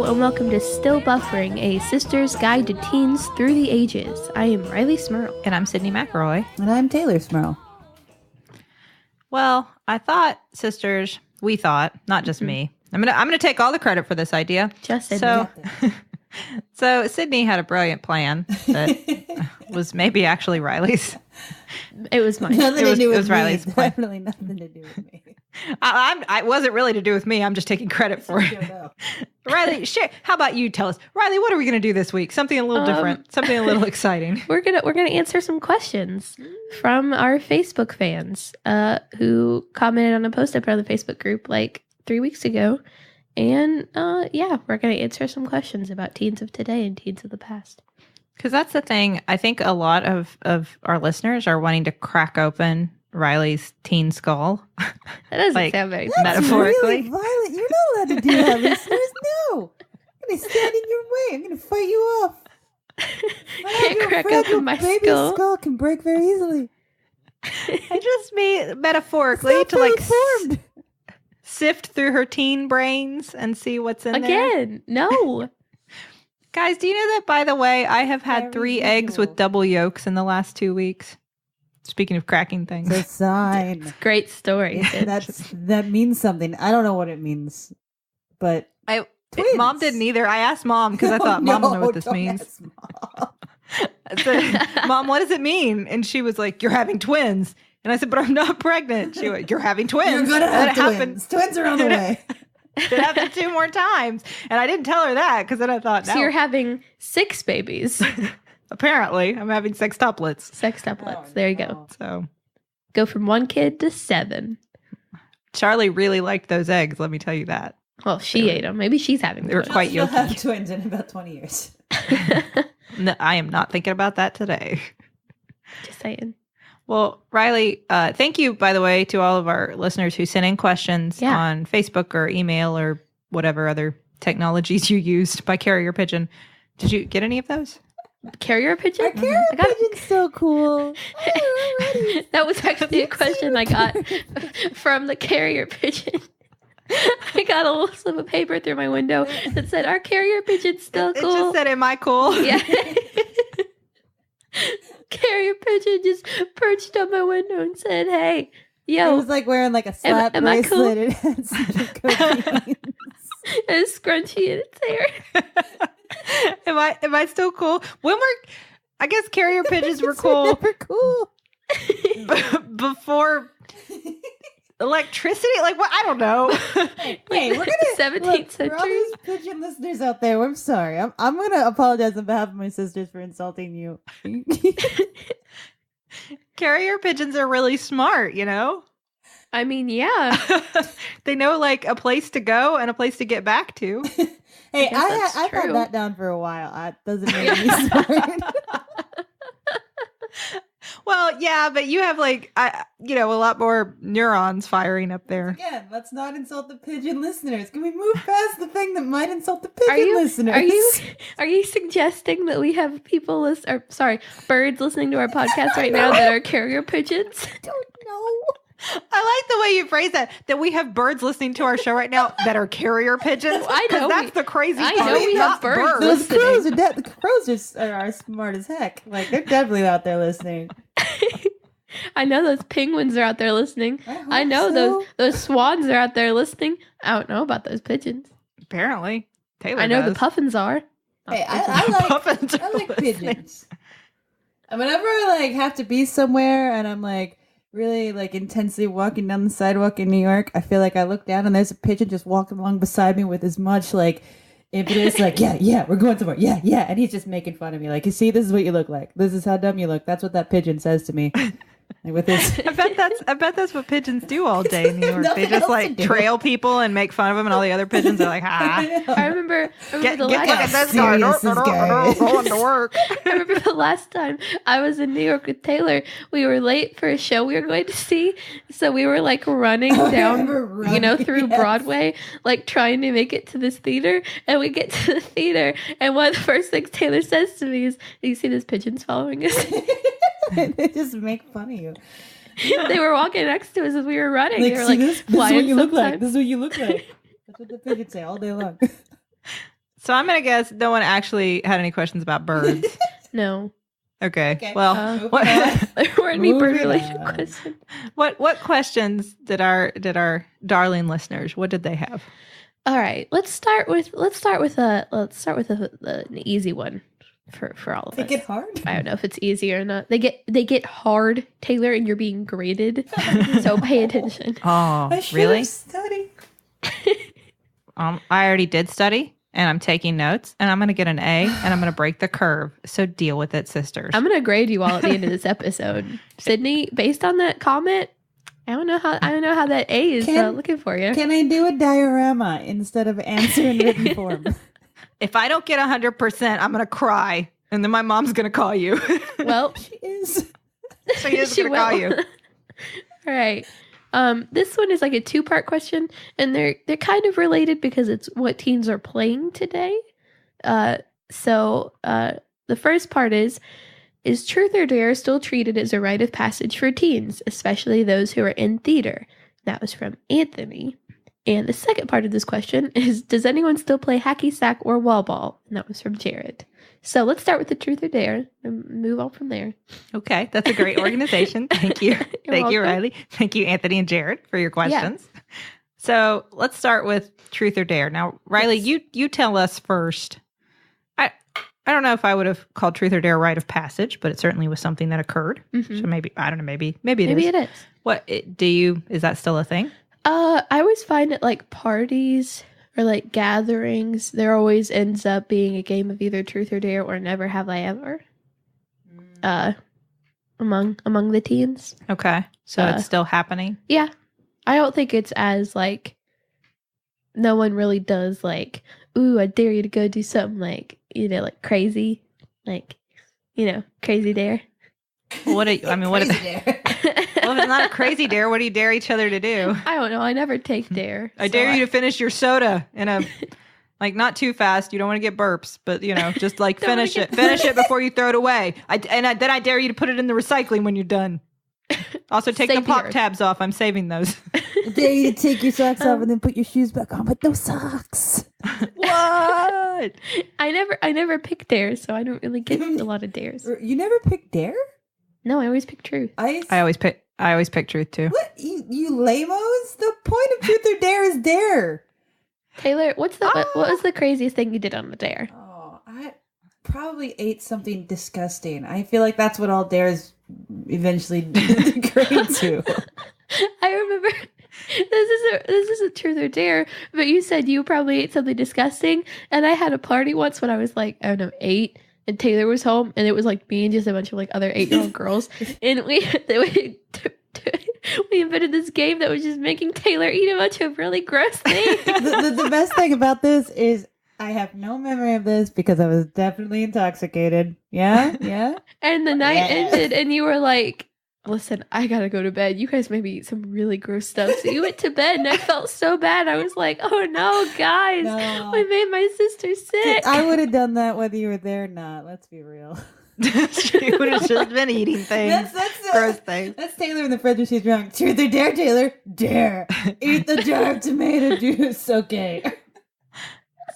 and welcome to Still Buffering, a sister's guide to teens through the ages. I am Rileigh Smurl. And I'm Sydney McElroy. And I'm Taylor Smurl. Well, I thought, sisters, we thought, not just me. I'm gonna take all the credit for this idea. Just Sydney. So Sydney had a brilliant plan that was maybe actually Riley's. It was mine. Nothing to do with me. Riley's plan. Definitely nothing to do with me. I wasn't really to do with me. I'm just taking credit for it. Rileigh, how about you tell us, Rileigh? What are we going to do this week? Something a little different. Something a little exciting. We're gonna answer some questions from our Facebook fans who commented on a post I put on the Facebook group like 3 weeks ago, and we're gonna answer some questions about teens of today and teens of the past. Because that's the thing. I think a lot of our listeners are wanting to crack open Riley's teen skull. That doesn't sound very metaphorically. Really violent. You're not allowed to do that, listeners. No. I'm going to stand in your way. I'm going to fight you off. Can't crack open my baby skull can break very easily. I just mean metaphorically to formed. Sift through her teen brains and see what's in there. Again, no. Guys, do you know that, by the way, I have had 3 eggs with double yolks in the last 2 weeks? Speaking of cracking things. It's a sign. Great story. That means something. I don't know what it means, but Mom didn't either. I asked Mom because I thought Mom will know what this means. I said, Mom, what does it mean? And she was like, you're having twins. And I said, but I'm not pregnant. She went, you're having twins. You're going to have twins. Twins are on the way. It happened 2 more times. And I didn't tell her that because then I thought, no. So you're having 6 babies. Apparently. I'm having sextuplets. Sextuplets. There you go. So go from 1 kid to 7. Charlie really liked those eggs, let me tell you that. Well, she ate them. Maybe she's having They were twins. quite She'll yolky. have twins in about 20 years. No, I am not thinking about that today. Just saying. Well, Rileigh, thank you, by the way, to all of our listeners who sent in questions on Facebook or email or whatever other technologies you used by carrier pigeon. Did you get any of those? Carrier pigeon? Our carrier pigeon's so cool. That was actually a question I got from the carrier pigeon. I got a little slip of paper through my window that said, our carrier pigeon's still cool. It just said, am I cool? Yeah. Carrier pigeon just perched on my window and said, hey, yo. It was like wearing like a slap bracelet. Cool? It had some cocaine. And a scrunchie in its hair. Am I still cool? I guess carrier pigeons were cool. Never cool. Before electricity? Like what? I don't know. Hey, we're gonna 17th century. For all these pigeon listeners out there, I'm sorry. I'm gonna apologize on behalf of my sisters for insulting you. Carrier pigeons are really smart, you know? I mean, yeah. They know like a place to go and a place to get back to. Hey, I've had that down for a while. That doesn't make me smart. Well, yeah, but you have like, a lot more neurons firing up there. Again, let's not insult the pigeon listeners. Can we move past the thing that might insult the pigeon listeners? Are you suggesting that we have birds listening to our podcast right now that are carrier pigeons? I don't know. I like the way you phrase that we have birds listening to our show right now that are carrier pigeons. I know. That's the crazy part. I know we have birds listening. The crows are smart as heck. Like, they're definitely out there listening. I know those penguins are out there listening. I know those swans are out there listening. I don't know about those pigeons. Apparently. Taylor I know does. the puffins are. Hey, I like pigeons. And whenever I have to be somewhere and I'm really intensely walking down the sidewalk in New York, I feel like I look down and there's a pigeon just walking along beside me with as much impetus, yeah, we're going somewhere, yeah, and he's just making fun of me, you see, this is what you look like, this is how dumb you look. That's what that pigeon says to me. With this, I bet that's what pigeons do all day in New York. They just trail people and make fun of them, and all the other pigeons are like, ha. I remember get look at this guy. Going to work. I remember the last time I was in New York with Taylor. We were late for a show we were going to see, so we were running down, through Broadway, trying to make it to this theater. And we get to the theater, and one of the first things Taylor says to me is, "Do you see those pigeons following us?" They just make fun of you. They were walking next to us as we were running. They were this is what you look like. sometimes. This is what you look like. That's what the pigeons say all day long. So I'm going to guess no one actually had any questions about birds. No. Okay. Well, what were any bird-related questions? What questions did our darling listeners? What did they have? All right, let's start with an easy one for all of us. They get hard. I don't know if it's easy or not. They get hard, Taylor, and you're being graded. So pay attention. Oh, I should really? have studied. I already did study. And I'm taking notes, and I'm going to get an A, and I'm going to break the curve. So deal with it, sisters. I'm going to grade you all at the end of this episode. Sydney, based on that comment, I don't know how that A is looking for you. Can I do a diorama instead of answer in written form? If I don't get 100%, I'm going to cry, and then my mom's going to call you. Well, she is. She is going to call you. All right. This one is like a 2-part question, and they're kind of related because it's what teens are playing today. So the first part is truth or dare still treated as a rite of passage for teens, especially those who are in theater? That was from Anthony. And the second part of this question is, does anyone still play hacky sack or wall ball? And that was from Jared. So let's start with the truth or dare and move on from there. Okay, that's a great organization. Thank you. Thank you, Rileigh. Thank you, Anthony and Jared, for your questions. Yeah. So let's start with truth or dare. Now, Rileigh, you tell us first. I don't know if I would have called truth or dare rite of passage, but it certainly was something that occurred. Mm-hmm. So maybe, I don't know, maybe it is. What is that still a thing? I always find it like parties or like gatherings, there always ends up being a game of either truth or dare or never have I ever. Among the teens. Okay. So it's still happening? Yeah. I don't think it's as like no one really does like, ooh, I dare you to go do something like, like crazy. Like, crazy dare. What is it? Well, if it's not a crazy dare, what do you dare each other to do? I don't know. I never take dare. I dare you to finish your soda in a, like, not too fast. You don't want to get burps, but, just like finish it. Finish it before you throw it away. Then I dare you to put it in the recycling when you're done. Also, take the pop tabs off. I'm saving those. I dare you to take your socks off and then put your shoes back on, but no socks. What? I never pick dare, so I don't really get a lot of dares. You never pick dare? No, I always pick truth. I always pick truth too. What? You lamos? The point of truth or dare is dare. Taylor, what was the craziest thing you did on the dare? Oh, I probably ate something disgusting. I feel like that's what all dares eventually degrade to. I remember this is a truth or dare, but you said you probably ate something disgusting, and I had a party once when I was like, I don't know, 8. And Taylor was home, and it was like me and just a bunch of like other 8-year-old girls. And we invented this game that was just making Taylor eat a bunch of really gross things. The best thing about this is I have no memory of this because I was definitely intoxicated. Yeah? And the night ended, and you were like, listen, I gotta go to bed. You guys made me eat some really gross stuff. So you went to bed, and I felt so bad. I was like, oh no, guys. No. We made my sister sick. I would have done that whether you were there or not. Let's be real. She would have just been eating things. Gross things. That's Taylor in the fridge when she's drunk. Truth or dare, Taylor? Dare. Eat the jar of tomato juice. Okay.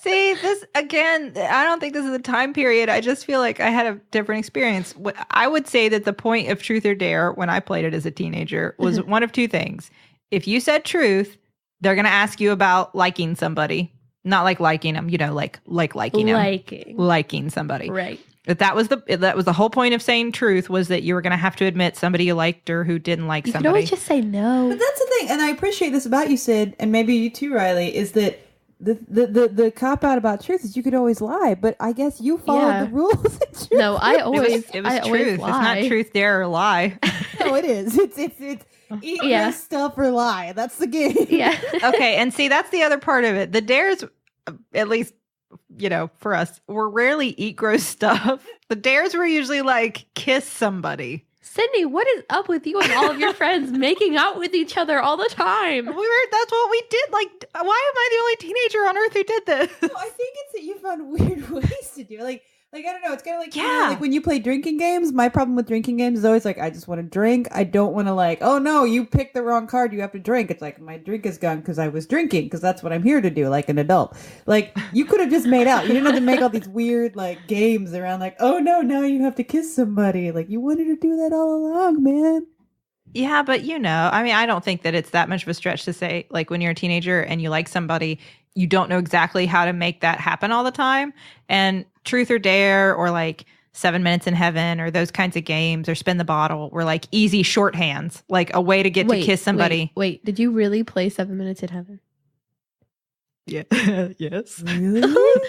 See, this, again, I don't think this is a time period. I just feel like I had a different experience. I would say that the point of truth or dare when I played it as a teenager was one of two things. If you said truth, they're going to ask you about liking somebody. Not like liking them, like liking them. Liking somebody. Right. That was the whole point of saying truth, was that you were going to have to admit somebody you liked or who didn't like somebody. You can always just say no. But that's the thing, and I appreciate this about you, Sid, and maybe you too, Rileigh, is that the cop out about truth is you could always lie, but I guess you followed the rules. No, I always it was truth. It's not truth, dare, or lie. No, it is. It's eat your stuff or lie. That's the game. Yeah. Okay, and see, that's the other part of it. The dares, at least, for us, were rarely eat gross stuff. The dares were usually like kiss somebody. Sydney, what is up with you and all of your friends making out with each other all the time? That's what we did. Like, why am I the only teenager on earth who did this? No, I think it's that you found weird ways to do it. Like, Like, I don't know. It's kind of like, you know, like when you play drinking games, my problem with drinking games is always like, I just want to drink. I don't want to like, oh no, you picked the wrong card. You have to drink. It's like, my drink is gone because I was drinking, because that's what I'm here to do, like an adult. Like, you could have just made out. You didn't have to make all these weird like games around like, oh no, now you have to kiss somebody. Like, you wanted to do that all along, man. Yeah, but you know, I mean, I don't think that it's that much of a stretch to say, like, when you're a teenager and you like somebody, you don't know exactly how to make that happen all the time. And Truth or Dare or like 7 Minutes in Heaven or those kinds of games or Spin the Bottle were like easy shorthands, like a way to get to kiss somebody. Wait, did you really play 7 Minutes in Heaven? Yeah. Yes. Really?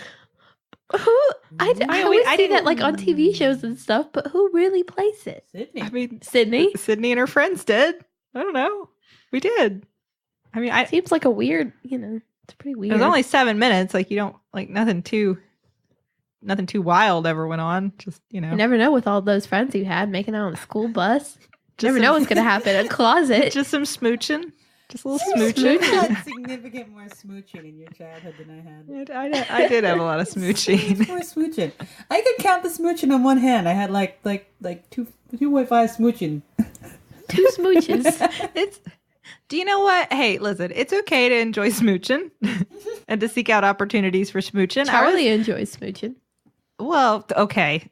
I always see that like on TV shows and stuff, but who really plays it? Sydney. I mean, Sydney and her friends did. I don't know. We did. I mean, it seems like a weird, you know, it's pretty weird. It was only 7 minutes. Like, you don't, like, nothing too wild ever went on. Just, you know. You never know with all those friends you had making out on the school bus. You never know what's going to happen in a closet. Just some smooching. Just a little smooching. You had significant more smooching in your childhood than I had. I did have a lot of smooching. More smooching. I could count the smooching on one hand. I had like 2.5 smooching. 2 smooches. Do you know what? Hey, listen, it's okay to enjoy smooching and to seek out opportunities for smooching. Charlie enjoys smooching. Well, okay.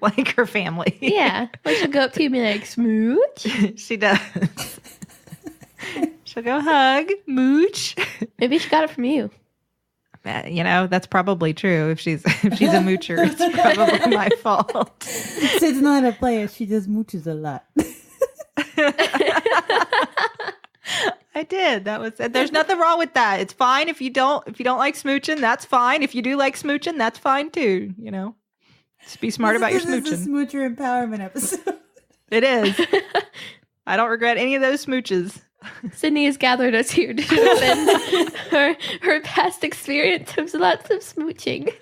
Like her family. Yeah. Like she'll go up to you and be like, smooch? She does. She'll go hug, mooch. Maybe she got it from you. You know, that's probably true. If she's a moocher, it's probably my fault. Sid's not a player. She just mooches a lot. I did. There's nothing wrong with that. It's fine if you don't like smooching, that's fine. If you do like smooching, that's fine too, you know. Just be smart about your smooching. This is a smoocher empowerment episode. It is. I don't regret any of those smooches. Sydney has gathered us here to defend her past experience of lots of smooching.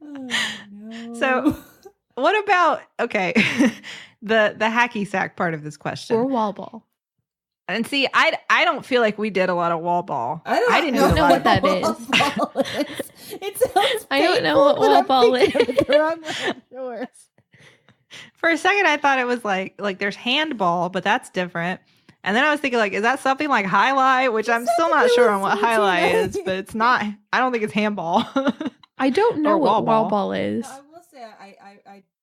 Oh, no. So, what about the hacky sack part of this question? Or wall ball. And see, I don't feel like we did a lot of wall ball. I didn't know what that is. It sounds I don't know what wall ball is. For a second, I thought it was like there's handball, but that's different. And then I was thinking, like, is that something like highlight? Which I'm still not sure on what highlight is, but it's not. I don't think it's handball. I don't know what wall ball is. I will say,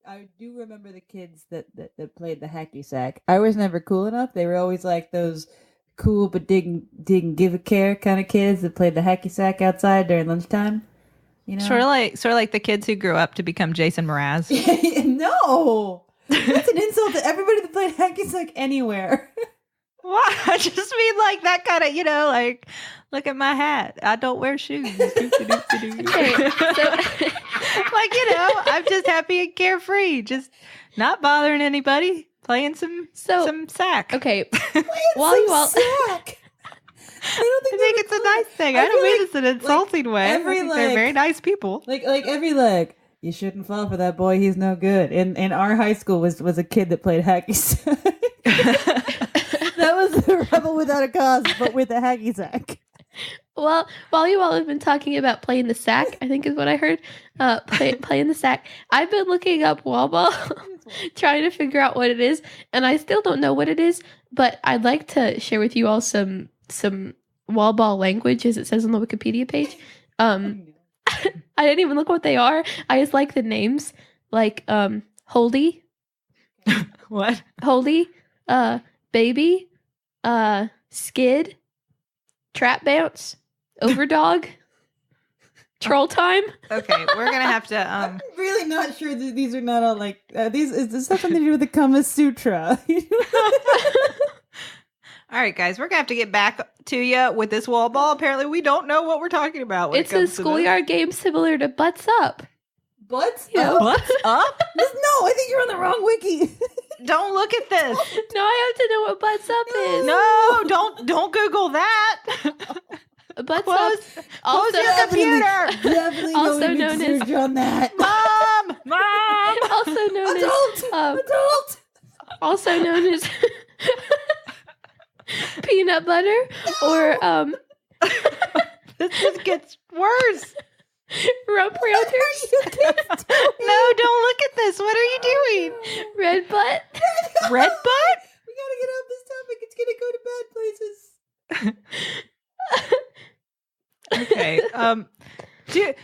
I do remember the kids that played the hacky sack. I was never cool enough. They were always like those cool but didn't give a care kind of kids that played the hacky sack outside during lunchtime. You know, sort of like the kids who grew up to become Jason Mraz. No, that's an insult to everybody that played hacky sack anywhere. What? I just mean like that kind of, you know, like, look at my hat. I don't wear shoes. Okay, so, like, you know, I'm just happy and carefree, just not bothering anybody, playing some sack. Okay, while you all sack. I think it's a nice thing. I don't mean it's an insulting way. I think they're very nice people. Like every leg. You shouldn't fall for that boy. He's no good. In our high school was a kid that played hacky sack. That was the rebel without a cause, but with a hacky sack. Well, while you all have been talking about playing the sack, I think is what I heard, playing the sack, I've been looking up wall ball, trying to figure out what it is, and I still don't know what it is, but I'd like to share with you all some wall ball language, as it says on the Wikipedia page. I didn't even look what they are. I just like the names, like holdy. What? Holdy, baby, skid, trap bounce, overdog, troll time. Okay, we're gonna have to. I'm really not sure that these are not all like these. Is this something to do with the Kama Sutra? All right, guys, we're gonna have to get back to you with this wall ball. Apparently, we don't know what we're talking about. It's a schoolyard game similar to Butts Up. Butts Up? Butts Up? No, I think you're on the wrong wiki. Don't look at this. No, I have to know what Butts Up is. No, don't Google that. Butts Up. Close your computer. Definitely also known as on that. Mom. Also known adult. Also known as peanut butter or This just gets worse. Rump rounders. No, don't look at this. What are you doing? Red butt. Red butt? We gotta get off this topic. It's gonna go to bad places. Okay.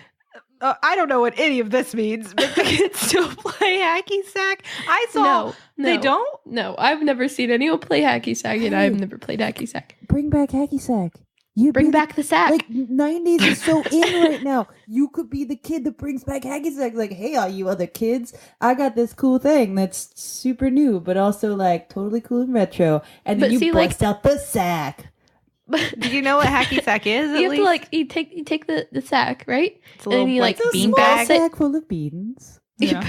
I don't know what any of this means, but the kids still play hacky sack. I saw they don't. No, I've never seen anyone play hacky sack, and I've never played hacky sack. Bring back hacky sack. Bring back the sack. Like 90s is so in right now. You could be the kid that brings back hacky sack. Like, hey, all you other kids, I got this cool thing that's super new, but also like totally cool and retro. And then you bust out the sack. Do you know what hacky sack is? You have to you take the sack, right? It's a little and you bean bag sack full of beans. Yeah.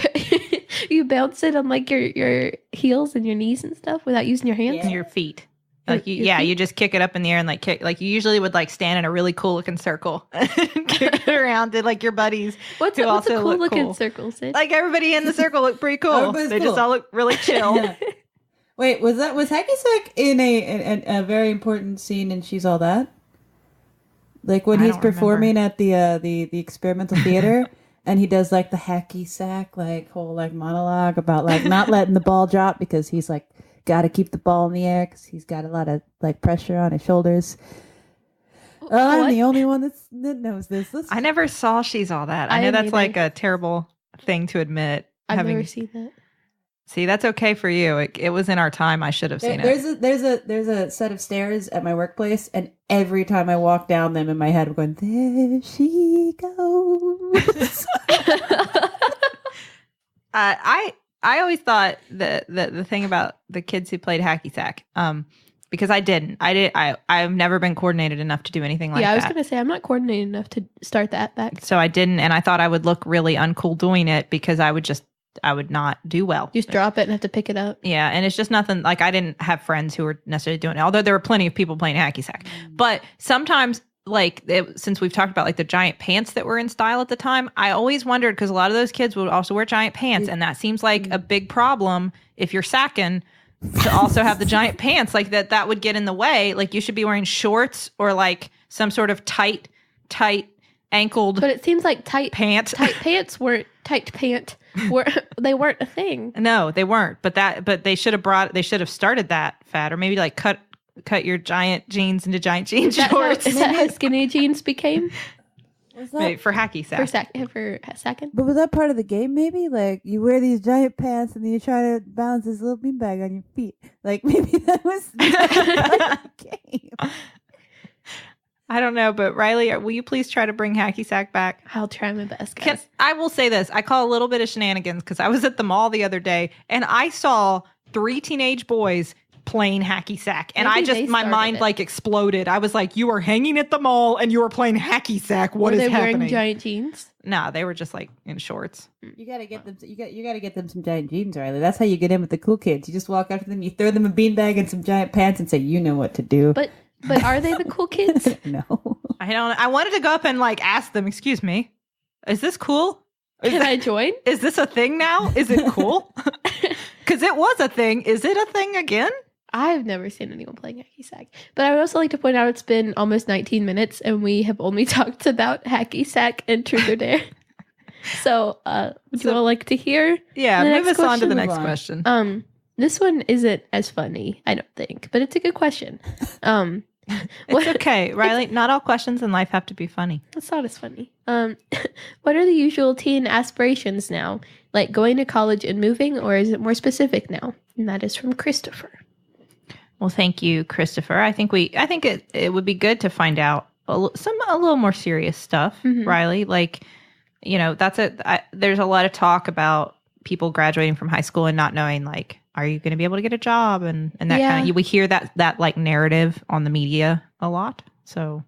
You bounce it on like your heels and your knees and stuff without using your hands and your feet. Like you just kick it up in the air and like kick. Like you usually would like stand in a really cool looking circle and kick it around to like your buddies. What's a cool looking circle, Sid? Like everybody in the circle looked pretty cool. They just all look really chill. Yeah. Wait, was hacky sack in a very important scene in She's All That? Like when he's performing at the experimental theater and he does like the hacky sack like whole like monologue about like not letting the ball drop because he's like got to keep the ball in the air because he's got a lot of like pressure on his shoulders. I'm the only one that knows this. I never saw She's All That. I know that's like a terrible thing to admit. I've never seen that. See, that's okay for you. It was in our time. I should have seen it. There's a set of stairs at my workplace, and every time I walk down them in my head, I'm going, there she goes. I always thought that the thing about the kids who played hacky sack, because I've never been coordinated enough to do anything like that. Yeah, I was going to say, I'm not coordinated enough to start that back. So I didn't, and I thought I would look really uncool doing it because I would not do well. You just drop it and have to pick it up. Yeah, and it's just nothing, like I didn't have friends who were necessarily doing it, although there were plenty of people playing hacky sack. But sometimes, since we've talked about like the giant pants that were in style at the time, I always wondered, because a lot of those kids would also wear giant pants, and that seems like a big problem if you're sacking to also have the giant pants, like that would get in the way. Like you should be wearing shorts or like some sort of tight ankled. But it seems like tight pants weren't they weren't a thing. No, they weren't. But they should have started that fad, or maybe like cut your giant jeans into giant jean shorts. Is that how skinny jeans became? Maybe for hacky sack. For sacking. But was that part of the game? Maybe like you wear these giant pants and then you try to balance this little beanbag on your feet. Like maybe that was the game. I don't know, but Rileigh, will you please try to bring hacky sack back? I'll try my best, guys. I will say this. I call a little bit of shenanigans because I was at the mall the other day and I saw 3 teenage boys playing hacky sack. And my mind like exploded. I was like, you are hanging at the mall and you are playing hacky sack. What is happening? Were they wearing giant jeans? No, they were just like in shorts. You gotta get them. You gotta get them some giant jeans, Rileigh. That's how you get in with the cool kids. You just walk after them, you throw them a beanbag and some giant pants, and say, "You know what to do." But are they the cool kids? No. I don't. I wanted to go up and like ask them. Excuse me, is this cool? Can I join? Is this a thing now? Is it cool? Because it was a thing. Is it a thing again? I've never seen anyone playing hacky sack. But I would also like to point out it's been almost 19 minutes and we have only talked about hacky sack and truth or dare. So would you all like to hear? Yeah, move us on to the next question. This one isn't as funny, I don't think, but it's a good question. It's okay, Rileigh. Not all questions in life have to be funny. It's not as funny. What are the usual teen aspirations now? Like going to college and moving, or is it more specific now? And that is from Christopher. Well, thank you, Christopher. I think it would be good to find out a little more serious stuff, Rileigh. Like, that's it. There's a lot of talk about people graduating from high school and not knowing, like, are you going to be able to get a job and that kind of. We hear that like narrative on the media a lot. So,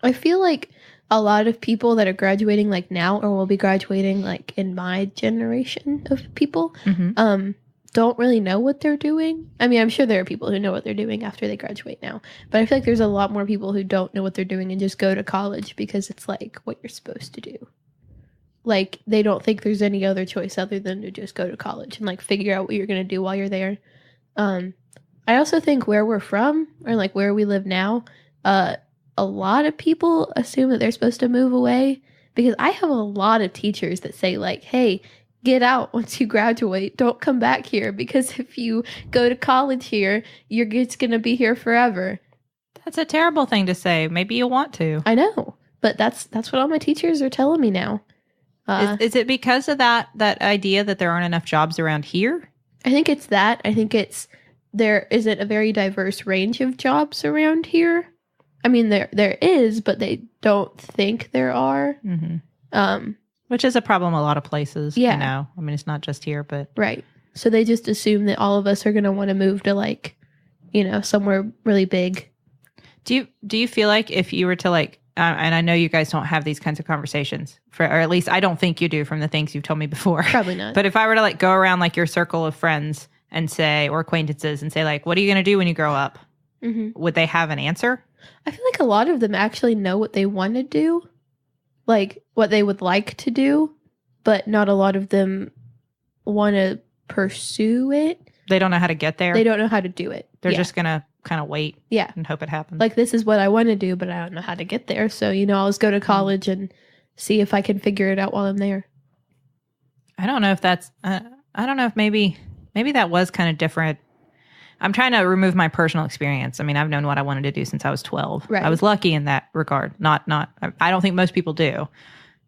I feel like a lot of people that are graduating like now, or will be graduating like in my generation of people, don't really know what they're doing. I mean, I'm sure there are people who know what they're doing after they graduate now, but I feel like there's a lot more people who don't know what they're doing and just go to college because it's like what you're supposed to do. Like they don't think there's any other choice other than to just go to college and like figure out what you're going to do while you're there. I also think where we're from, or like where we live now, a lot of people assume that they're supposed to move away because I have a lot of teachers that say like, hey, get out once you graduate. Don't come back here, because if you go to college here, you're just going to be here forever. That's a terrible thing to say. Maybe you want to. I know, but that's what all my teachers are telling me now. Is it because of that idea that there aren't enough jobs around here? I think it's that. I think it's there isn't a very diverse range of jobs around here. I mean, there is, but they don't think there are. Mm-hmm. Which is a problem a lot of places. Yeah. You know? I mean, it's not just here, but... Right. So they just assume that all of us are going to want to move to, like, you know, somewhere really big. Do you feel like if you were to, like... and I know you guys don't have these kinds of conversations, or at least I don't think you do from the things you've told me before. Probably not. But if I were to, like, go around, like, your circle of friends and say, or acquaintances, and say, like, what are you going to do when you grow up? Mm-hmm. Would they have an answer? I feel like a lot of them actually know what they want to do, like what they would like to do, but not a lot of them want to pursue it. They don't know how to get there. They don't know how to do it. They're just going to kind of wait and hope it happens. Like, this is what I want to do, but I don't know how to get there. So, you know, I'll just go to college and see if I can figure it out while I'm there. I don't know if that's, I don't know if maybe that was kind of different. I'm trying to remove my personal experience. I mean, I've known what I wanted to do since I was 12. Right. I was lucky in that regard. I don't think most people do.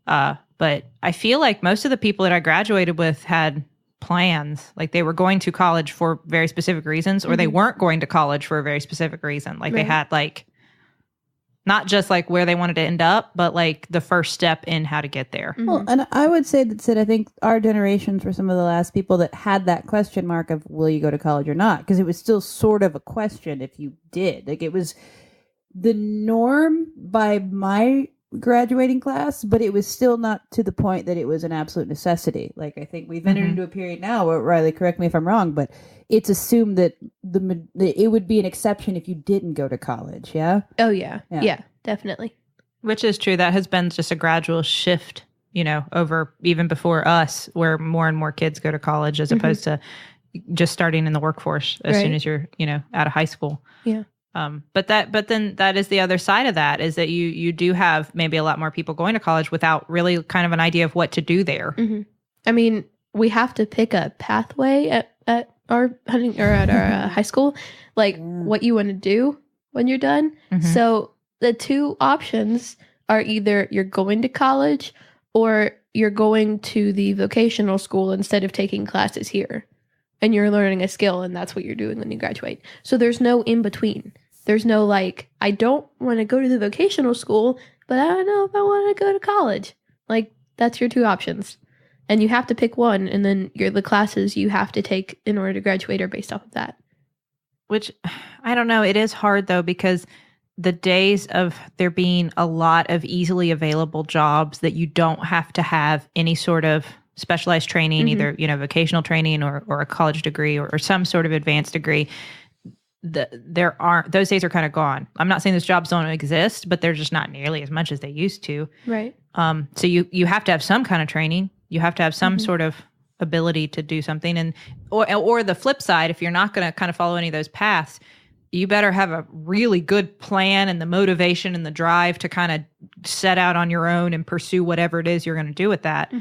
But I feel like most of the people that I graduated with had plans. Like, they were going to college for very specific reasons, or they weren't going to college for a very specific reason. Like, they had, like, not just like where they wanted to end up, but like the first step in how to get there. Well, and I would say that, Sid, I think our generations were some of the last people that had that question mark of, will you go to college or not? Because it was still sort of a question if you did. Like, it was the norm by my graduating class, but it was still not to the point that it was an absolute necessity. Like, I think we've entered into a period now where, Rileigh, correct me if I'm wrong, but it's assumed that it would be an exception if you didn't go to college. Yeah. Oh yeah, definitely. Which is true. That has been just a gradual shift, you know, over even before us, where more and more kids go to college as opposed to just starting in the workforce as soon as you're, you know, out of high school. Yeah. But then that is the other side of that, is that you do have maybe a lot more people going to college without really kind of an idea of what to do there. Mm-hmm. I mean, we have to pick a pathway at our high school, like what you want to do when you're done. So the two options are either you're going to college or you're going to the vocational school instead of taking classes here, and you're learning a skill, and that's what you're doing when you graduate. So there's no in between. There's no like, I don't want to go to the vocational school, but I don't know if I want to go to college. Like, that's your two options. And you have to pick one, and then the classes you have to take in order to graduate are based off of that. Which, I don't know, it is hard though, because the days of there being a lot of easily available jobs that you don't have to have any sort of specialized training, either, you know, vocational training or a college degree or some sort of advanced degree, those days are kind of gone. I'm not saying those jobs don't exist, but they're just not nearly as much as they used to. Right. So you have to have some kind of training. You have to have some sort of ability to do something. And or the flip side, if you're not going to kind of follow any of those paths, you better have a really good plan and the motivation and the drive to kind of set out on your own and pursue whatever it is you're going to do with that.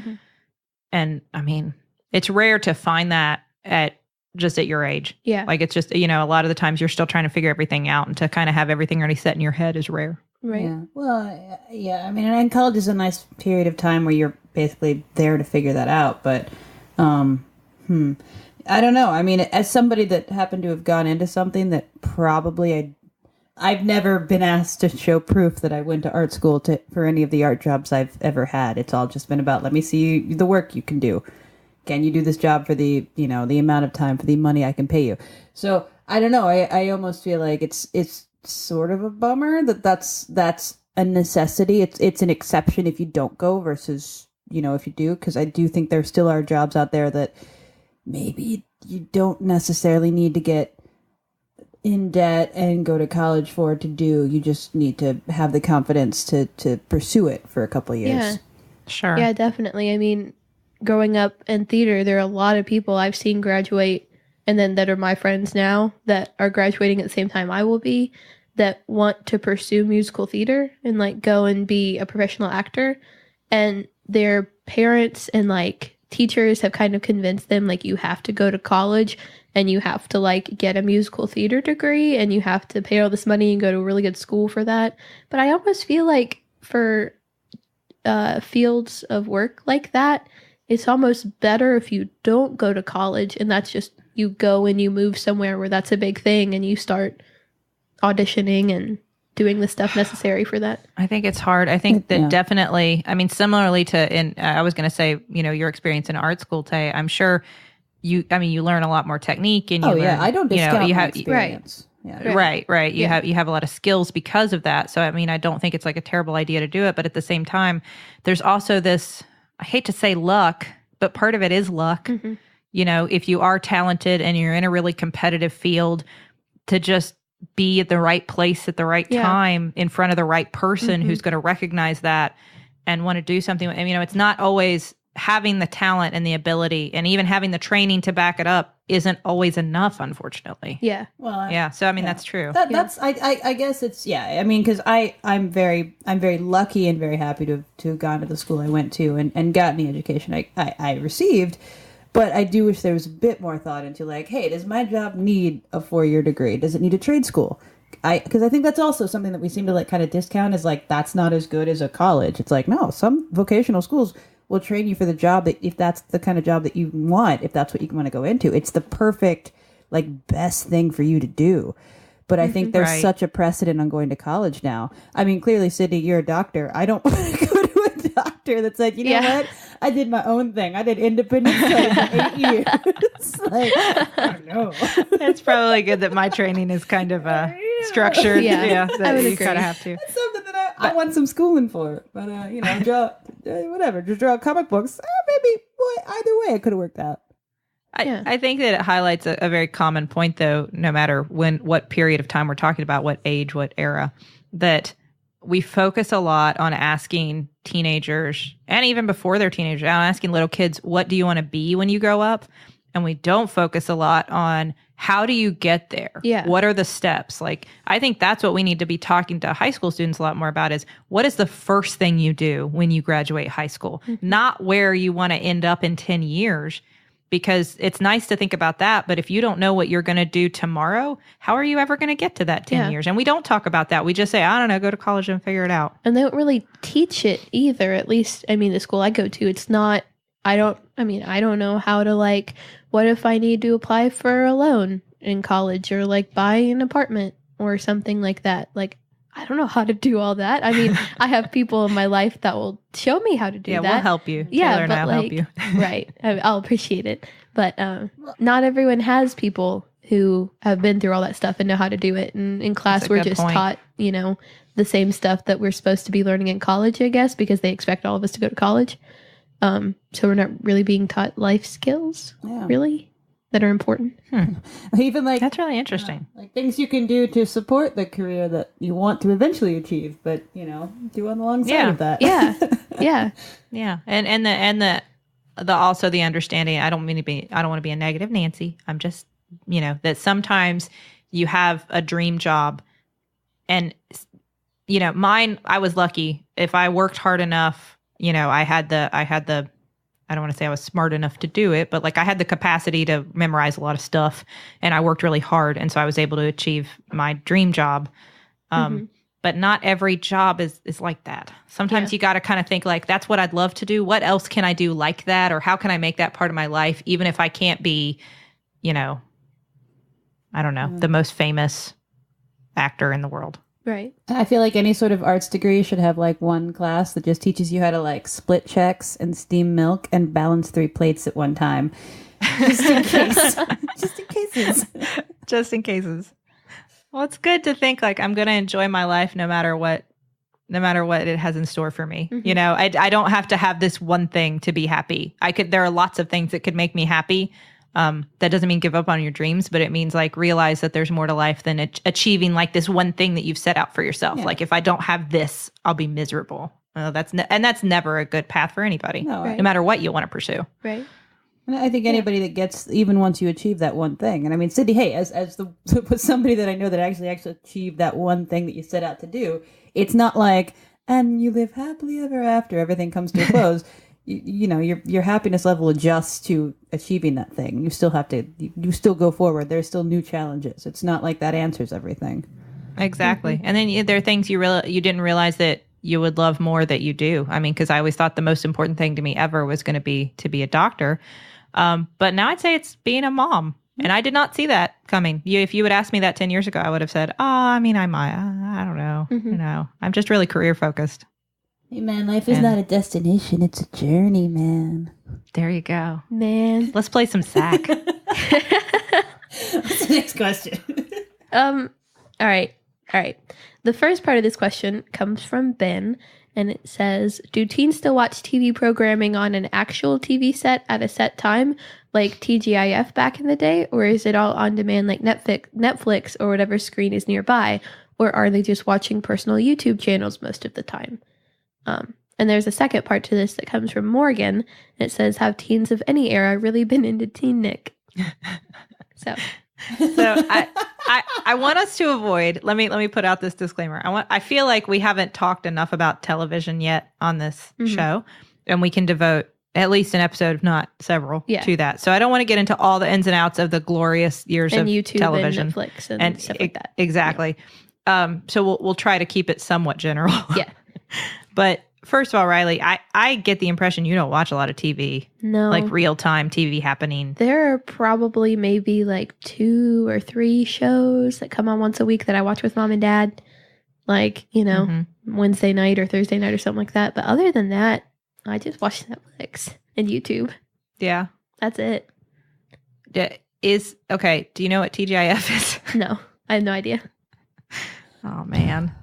And I mean, it's rare to find that at your age. Yeah. Like, it's just, you know, a lot of the times you're still trying to figure everything out, and to kind of have everything already set in your head is rare. Right. Yeah. Well, yeah. I mean, and college is a nice period of time where you're basically there to figure that out. But, I don't know. I mean, as somebody that happened to have gone into something that probably I've never been asked to show proof that I went to art school for any of the art jobs I've ever had. It's all just been about, let me see the work you can do. Can you do this job for the amount of time, for the money I can pay you? So I don't know. I almost feel like it's sort of a bummer that's a necessity. It's an exception if you don't go versus, you know, if you do, because I do think there still are jobs out there that maybe you don't necessarily need to get in debt and go to college for to do. You just need to have the confidence to pursue it for a couple of years. Yeah. Sure. Yeah, definitely. I mean, growing up in theater, there are a lot of people I've seen graduate, and then that are my friends now that are graduating at the same time I will be, that want to pursue musical theater and like go and be a professional actor. and their parents and like teachers have kind of convinced them like you have to go to college and you have to like get a musical theater degree and you have to pay all this money and go to a really good school for that. But I almost feel like for fields of work like that, it's almost better if you don't go to college and that's just you go and you move somewhere where that's a big thing and you start auditioning and doing the stuff necessary for that. I think it's hard. I think that definitely, I mean, similarly to, I was going to say, your experience in art school, Tay, I'm sure you learn a lot more technique and you learn, I don't discount you my have experience. Yeah. Right. You have a lot of skills because of that. So, I mean, I don't think it's like a terrible idea to do it. But at the same time, there's also this, I hate to say luck, but part of it is luck. Mm-hmm. If you are talented and you're in a really competitive field, to just be at the right place at the right time in front of the right person who's going to recognize that and want to do something. And, it's not always having the talent and the ability and even having the training to back it up isn't always enough, unfortunately. Yeah. Well, so, I mean, that's true. That's, I guess it's, I mean, cause I'm very lucky and very happy to have gone to the school I went to and gotten the education I received. But I do wish there was a bit more thought into like, hey, does my job need a 4-year degree? Does it need a trade school? Because I think that's also something that we seem to like kind of discount is like, that's not as good as a college. It's like, no, some vocational schools will train you for the job that if that's the kind of job that you want, if that's what you want to go into, it's the perfect, like best thing for you to do. But I think there's such a precedent on going to college now. I mean, clearly, Sydney, you're a doctor. I don't want to go to a doctor that's like, you know what? I did my own thing. I did independent study for 8 years. Like, I don't know. It's probably good that my training is kind of structured. Yeah, that you kind of have to. That's something that I want some schooling for. But, just draw comic books. Maybe, either way, it could have worked out. I think that it highlights a very common point, though, no matter what period of time we're talking about, what age, what era, that we focus a lot on asking teenagers, and even before they're teenagers, on asking little kids, what do you want to be when you grow up? And we don't focus a lot on how do you get there? Yeah. What are the steps? Like, I think that's what we need to be talking to high school students a lot more about is what is the first thing you do when you graduate high school? Mm-hmm. Not where you want to end up in 10 years. Because it's nice to think about that, but if you don't know what you're going to do tomorrow, how are you ever going to get to that 10 years? And we don't talk about that. We just say, I don't know, go to college and figure it out. And they don't really teach it either. At least, I mean, the school I go to, it's not, I don't know how to like, what if I need to apply for a loan in college or like buy an apartment or something like that? Like, I don't know how to do all that. I mean, I have people in my life that will show me how to do that. Yeah, we'll help you. Yeah, Taylor and I'll help you. Right. I'll appreciate it. But not everyone has people who have been through all that stuff and know how to do it. And in class, we're just taught, the same stuff that we're supposed to be learning in college, I guess, because they expect all of us to go to college. So we're not really being taught life skills, really, that are important. Even like that's really interesting. Like things you can do to support the career that you want to eventually achieve, but do on the long side of that. Yeah. And the also the understanding. I don't want to be a negative Nancy. I'm just that sometimes you have a dream job, and mine. I was lucky. If I worked hard enough, I had the. I don't want to say I was smart enough to do it, but like I had the capacity to memorize a lot of stuff and I worked really hard. And so I was able to achieve my dream job. But not every job is like that. Sometimes you got to kind of think like, that's what I'd love to do. What else can I do like that? Or how can I make that part of my life? Even if I can't be, I don't know, the most famous actor in the world. Right. I feel like any sort of arts degree should have like one class that just teaches you how to like split checks and steam milk and balance 3 plates at one time. Just in case. Just in cases. Well, it's good to think like I'm going to enjoy my life no matter what it has in store for me. Mm-hmm. I don't have to have this one thing to be happy. There are lots of things that could make me happy. That doesn't mean give up on your dreams, but it means like realize that there's more to life than achieving like this one thing that you've set out for yourself. Yeah. Like if I don't have this, I'll be miserable. That's never a good path for anybody, no matter what you want to pursue. Right. And I think anybody that gets, even once you achieve that one thing, and I mean, Sydney, hey, as somebody that I know that actually achieved that one thing that you set out to do, it's not like and you live happily ever after. Everything comes to a close. You know, your happiness level adjusts to achieving that thing. You still have to. You still go forward. There's still new challenges. It's not like that answers everything. Exactly. And then there are things you didn't realize that you would love more that you do. I mean, because I always thought the most important thing to me ever was going to be a doctor. But now I'd say it's being a mom. And I did not see that coming. If you would ask me that 10 years ago, I would have said, I mean, I don't know. You know, I'm just really career focused. Hey, man, life is not a destination. It's a journey, man. There you go. Man. Let's play some sack. What's the next question? All right. The first part of this question comes from Ben, and it says, do teens still watch TV programming on an actual TV set at a set time, like TGIF back in the day, or is it all on demand like Netflix or whatever screen is nearby, or are they just watching personal YouTube channels most of the time? And there's a second part to this that comes from Morgan, and it says, have teens of any era really been into Teen Nick? So I want us to avoid. Let me put out this disclaimer. I feel like we haven't talked enough about television yet on this show, and we can devote at least an episode, if not several, to that. So I don't want to get into all the ins and outs of the glorious years and of YouTube television and Netflix and stuff like that. Exactly. Yeah. So we'll try to keep it somewhat general. Yeah. But first of all, Rileigh, I get the impression you don't watch a lot of TV. No. Like real-time TV happening. There are probably maybe like 2 or 3 shows that come on once a week that I watch with mom and dad. Like, you know, Wednesday night or Thursday night or something like that. But other than that, I just watch Netflix and YouTube. Yeah. That's it. Okay, do you know what TGIF is? No, I have no idea. Oh, man.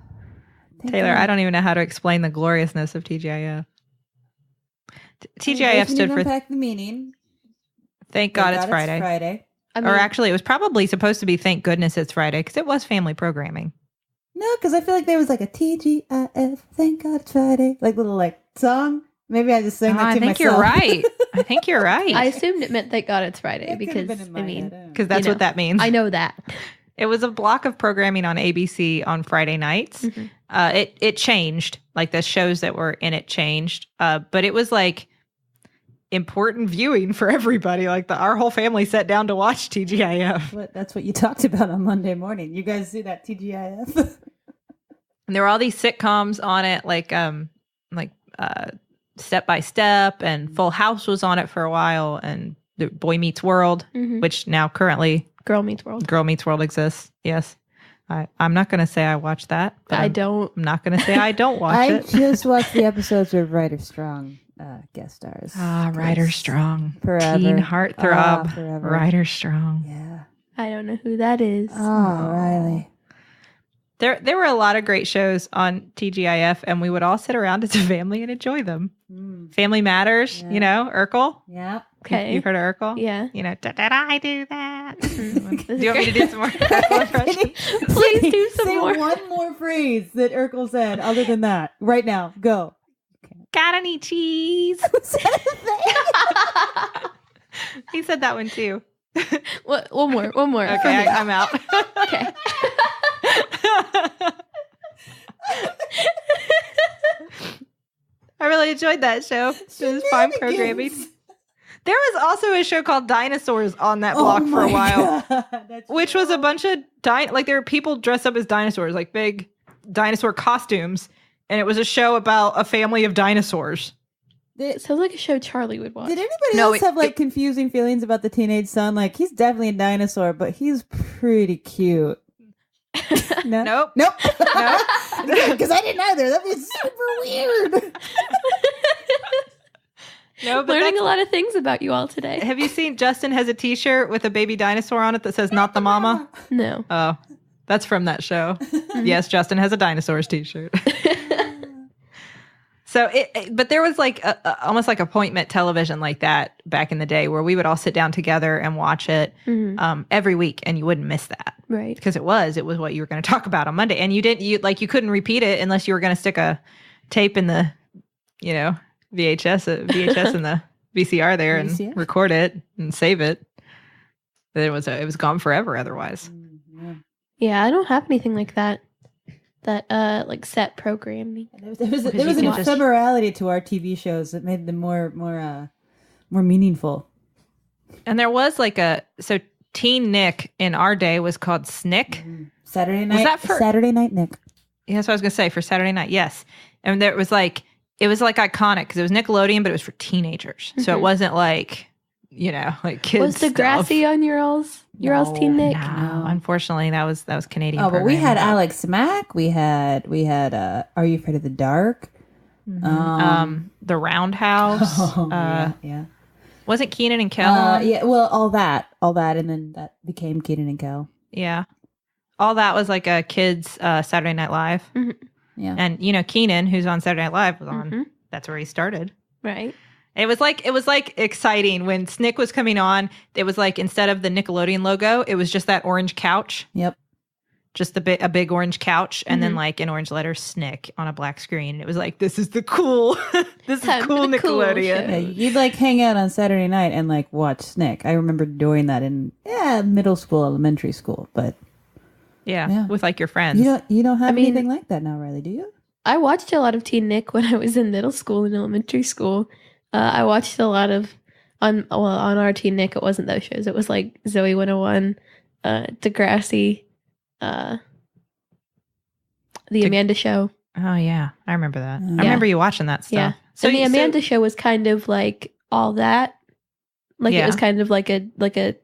Taylor, I don't even know how to explain the gloriousness of TGIF. TGIF stood for unpack the meaning. Thank God It's Friday. I mean, or actually, it was probably supposed to be Thank Goodness It's Friday because it was family programming. No, because I feel like there was like a TGIF, Thank God It's Friday, like little like song. Maybe I just sang that to myself. I think you're right. I think you're right. I assumed it meant Thank God It's Friday because that's what that means. I know that. It was a block of programming on ABC on Friday nights. It changed, like the shows that were in it changed, but it was like important viewing for everybody. Like our whole family sat down to watch TGIF. That's what you talked about on Monday morning. You guys see that TGIF? And there were all these sitcoms on it, like Step by Step, and Full House was on it for a while, and Boy Meets World, which now currently Girl Meets World. Girl Meets World exists. Yes. I'm not going to say I watched that. But I'm not going to say I don't watch it. I just watched the episodes where Ryder Strong guest stars. Ryder Strong. Forever. Teen heartthrob. Forever. Ryder Strong. Yeah. I don't know who that is. Oh, Rileigh. There were a lot of great shows on TGIF, and we would all sit around as a family and enjoy them. Family Matters, you know, Urkel. Yeah. Okay. You've heard of Urkel? Yeah. You know, did I do that? Do you want me to do some more Urkel impressions? Please do some more. Say one more phrase that Urkel said other than that. Right now. Go. Got any cheese? He said that one too. One more. Okay, I'm out. Okay. I really enjoyed that show. It was fun programming. There was also a show called Dinosaurs on that block for a while, which was a bunch of like there were people dressed up as dinosaurs, like big dinosaur costumes, and it was a show about a family of dinosaurs. It sounds like a show Charlie would watch. Did anybody else have like confusing feelings about the teenage son? Like he's definitely a dinosaur, but he's pretty cute. No? Nope. Because I didn't either. That'd be super weird. No, but learning a lot of things about you all today. Have you seen Justin has a T-shirt with a baby dinosaur on it that says "Not the Mama"? No. Oh, that's from that show. Yes, Justin has a dinosaurs T-shirt. So, but there was like almost like appointment television like that back in the day where we would all sit down together and watch it every week, and you wouldn't miss that, right? Because it was what you were going to talk about on Monday, and you couldn't repeat it unless you were going to stick a tape in the, VHS in the VCR there and record it and save it. It was gone forever otherwise. Yeah, I don't have anything like that. like set programming. There was an ephemerality to our TV shows that made them more meaningful. And there was like Teen Nick in our day was called Snick. Mm-hmm. Saturday night. Was that for Saturday Night Nick? Yeah, that's what I was gonna say for Saturday night. Yes, and it was like iconic because it was Nickelodeon, but it was for teenagers. Mm-hmm. So it wasn't like like kids. Was Degrassi on your all's Teen Nick? No, unfortunately, that was Canadian. Oh, but we had Alex Mack. We had Are You Afraid of the Dark? Mm-hmm. The Roundhouse. Yeah. Wasn't Keenan and Kel? Yeah. Well, all that, and then that became Keenan and Kel. Yeah. All that was like a kids Saturday Night Live. Mm-hmm. Yeah. And Keenan, who's on Saturday Night Live, was on. Mm-hmm. That's where he started. Right. It was like exciting when Snick was coming on. It was like instead of the Nickelodeon logo, it was just that orange couch. Yep. Just a big orange couch, and then like in orange letters Snick on a black screen. And it was like, this is the cool, this is cool Nickelodeon. Yeah, you'd like hang out on Saturday night and like watch Snick. I remember doing that in middle school, elementary school, but yeah, with like your friends. You don't have anything like that now, Rileigh, do you? I watched a lot of Teen Nick when I was in middle school and elementary school. I watched a lot of on our Teen Nick. It wasn't those shows. It was like Zoe 101, Degrassi. The Amanda Show. Oh yeah, I remember that. I remember you watching that stuff. Yeah. So the Amanda Show was kind of like all that. Like it was kind of like a kids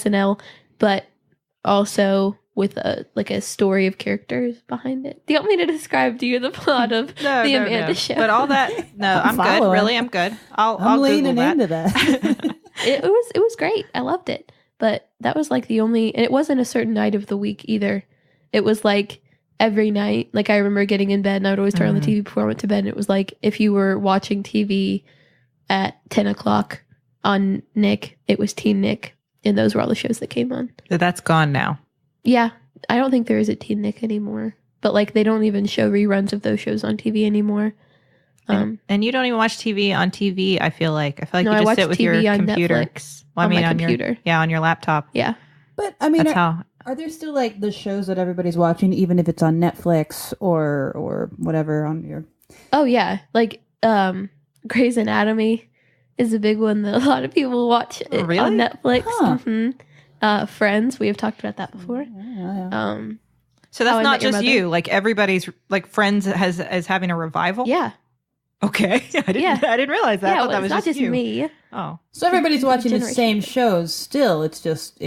SNL, but also with a story of characters behind it. Do you want me to describe to you the plot of the Amanda Show? But all that, I'm good. Really, I'm good. I'm leaning into that. It was great. I loved it. But that was like the only, and it wasn't a certain night of the week either. It was like every night. Like I remember getting in bed and I would always turn on the TV before I went to bed. And it was like if you were watching TV at 10 o'clock on Nick, it was Teen Nick. And those were all the shows that came on. That's gone now. Yeah. I don't think there is a Teen Nick anymore. But like they don't even show reruns of those shows on TV anymore. And you don't even watch TV on TV, I feel like. No, you just sit with TV your on computer. Netflix, well, I mean, on my computer. on your laptop. Yeah. But I mean, are there still like the shows that everybody's watching, even if it's on Netflix or whatever on your? Oh yeah, like Grey's Anatomy is a big one that a lot of people watch on Netflix. Huh. Mm-hmm. Friends, we have talked about that before. Yeah. So that's not just you. Like everybody's like Friends is having a revival. Yeah. Okay, I didn't realize that. Yeah, I thought that was not just you. me. Oh, so everybody's watching the same shows still. It's just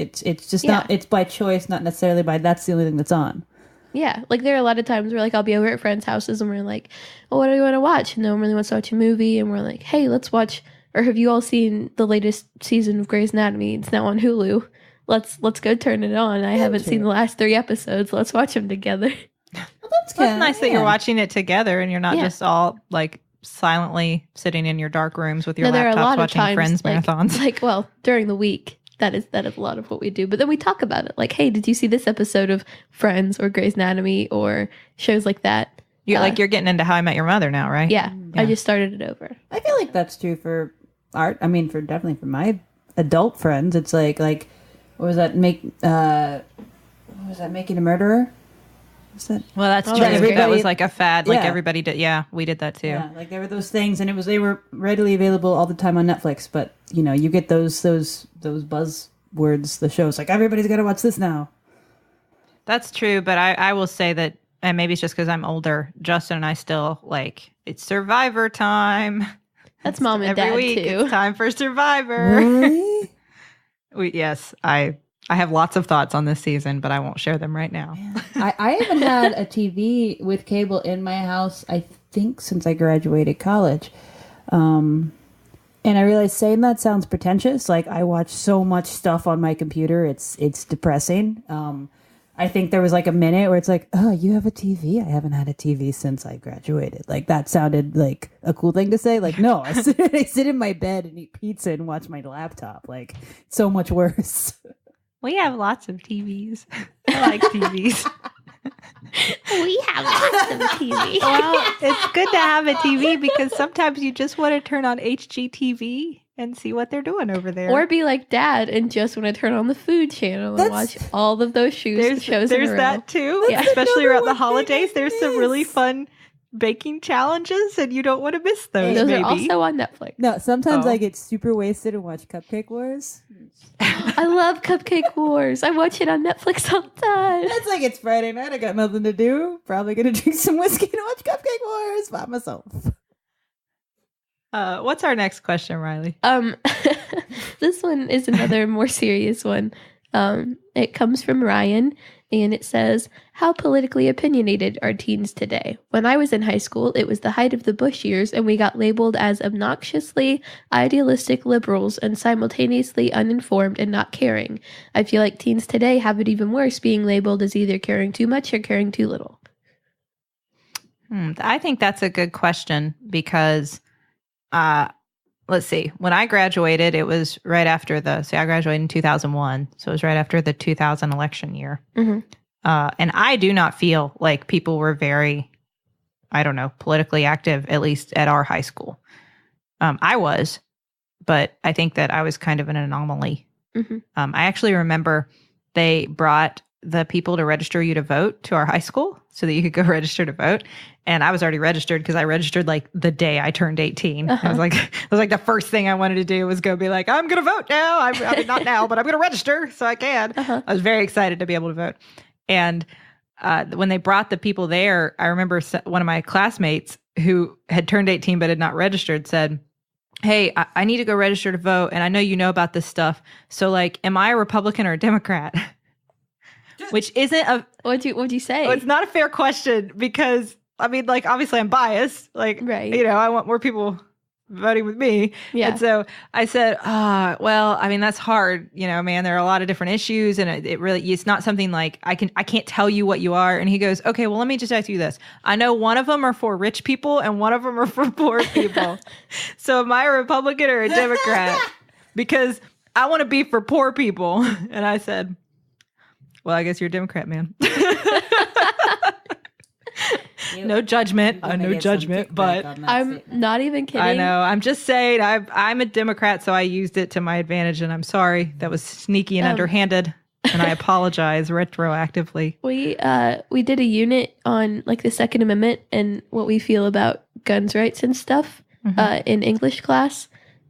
not. It's by choice, not necessarily by that's the only thing that's on. Yeah, like there are a lot of times where like I'll be over at friends' houses and we're like, "Well, what do we want to watch?" And no one really wants to watch a movie, and we're like, "Hey, let's watch." Or have you all seen the latest season of Grey's Anatomy? It's now on Hulu. Let's go turn it on. I haven't seen the last 3 episodes. Let's watch them together. Well, that's nice that you're watching it together and you're not just all like silently sitting in your dark rooms with your laptops watching Friends marathons. Like, well, during the week, that is a lot of what we do. But then we talk about it. Like, hey, did you see this episode of Friends or Grey's Anatomy or shows like that? You're getting into How I Met Your Mother now, right? Yeah, I just started it over. I feel like that's true for art. I mean, definitely for my adult friends. It's like what was that? Making a Murderer? Well, that's true. That was like a fad. Like everybody did. Yeah, we did that too. Yeah, like there were those things, and they were readily available all the time on Netflix. But you get those buzzwords. The shows like everybody's got to watch this now. That's true, but I will say that, and maybe it's just because I'm older. Justin and I still like it's Survivor time. That's mom and every dad week, too. It's time for Survivor. Really? Yes, I have lots of thoughts on this season, but I won't share them right now. I haven't had a TV with cable in my house, I think, since I graduated college. And I realized saying that sounds pretentious. Like, I watch so much stuff on my computer. It's depressing. I think there was like a minute where it's like, oh, you have a TV? I haven't had a TV since I graduated. Like, that sounded like a cool thing to say. Like, no, I sit in my bed and eat pizza and watch my laptop. Like, so much worse. We have lots of TVs. I like TVs. We have lots of TV. Well, it's good to have a TV because sometimes you just want to turn on HGTV and see what they're doing over there. Or be like Dad and just want to turn on the Food Channel and watch all of those shows in a row. There's that too. Yeah. Especially around the holidays. There's some really fun baking challenges and you don't want to miss those. Those are also on Netflix. No, sometimes I get super wasted and watch Cupcake Wars. I love Cupcake Wars. I watch it on Netflix all the time. It's like it's Friday night. I got nothing to do. Probably gonna drink some whiskey and watch Cupcake Wars by myself. What's our next question, Rileigh? This one is another more serious one. It comes from Ryan, and it says, how politically opinionated are teens today? When I was in high school, it was the height of the Bush years, and we got labeled as obnoxiously idealistic liberals and simultaneously uninformed and not caring. I feel like teens today have it even worse, being labeled as either caring too much or caring too little. I think that's a good question because... let's see. When I graduated, it was right after I graduated in 2001. So it was right after the 2000 election year. Mm-hmm. And I do not feel like people were very, politically active, at least at our high school. I was, but I think that I was kind of an anomaly. Mm-hmm. I actually remember they brought the people to register you to vote to our high school so that you could go register to vote. And I was already registered because I registered like the day I turned 18. Uh-huh. It was like the first thing I wanted to do was go be like, I'm going to vote now. I mean, not now, but I'm going to register so I can. Uh-huh. I was very excited to be able to vote. And when they brought the people there, I remember one of my classmates who had turned 18 but had not registered said, hey, I need to go register to vote. And I know you know about this stuff. So like, am I a Republican or a Democrat? Which isn't a... What'd you say? Well, it's not a fair question because, I mean, like, obviously I'm biased. Like, right. I want more people voting with me. Yeah. And so I said, well, I mean, that's hard. Man, there are a lot of different issues and it's not something like I can't tell you what you are. And he goes, okay, well, let me just ask you this. I know one of them are for rich people and one of them are for poor people. So am I a Republican or a Democrat? Because I want to be for poor people. And I said, well, I guess you're a Democrat, man. No judgment. No judgment, but I'm not even kidding. I know. I'm just saying I'm a Democrat, so I used it to my advantage, and I'm sorry. That was sneaky and underhanded, and I apologize retroactively. We did a unit on like the Second Amendment and what we feel about guns rights and stuff in English class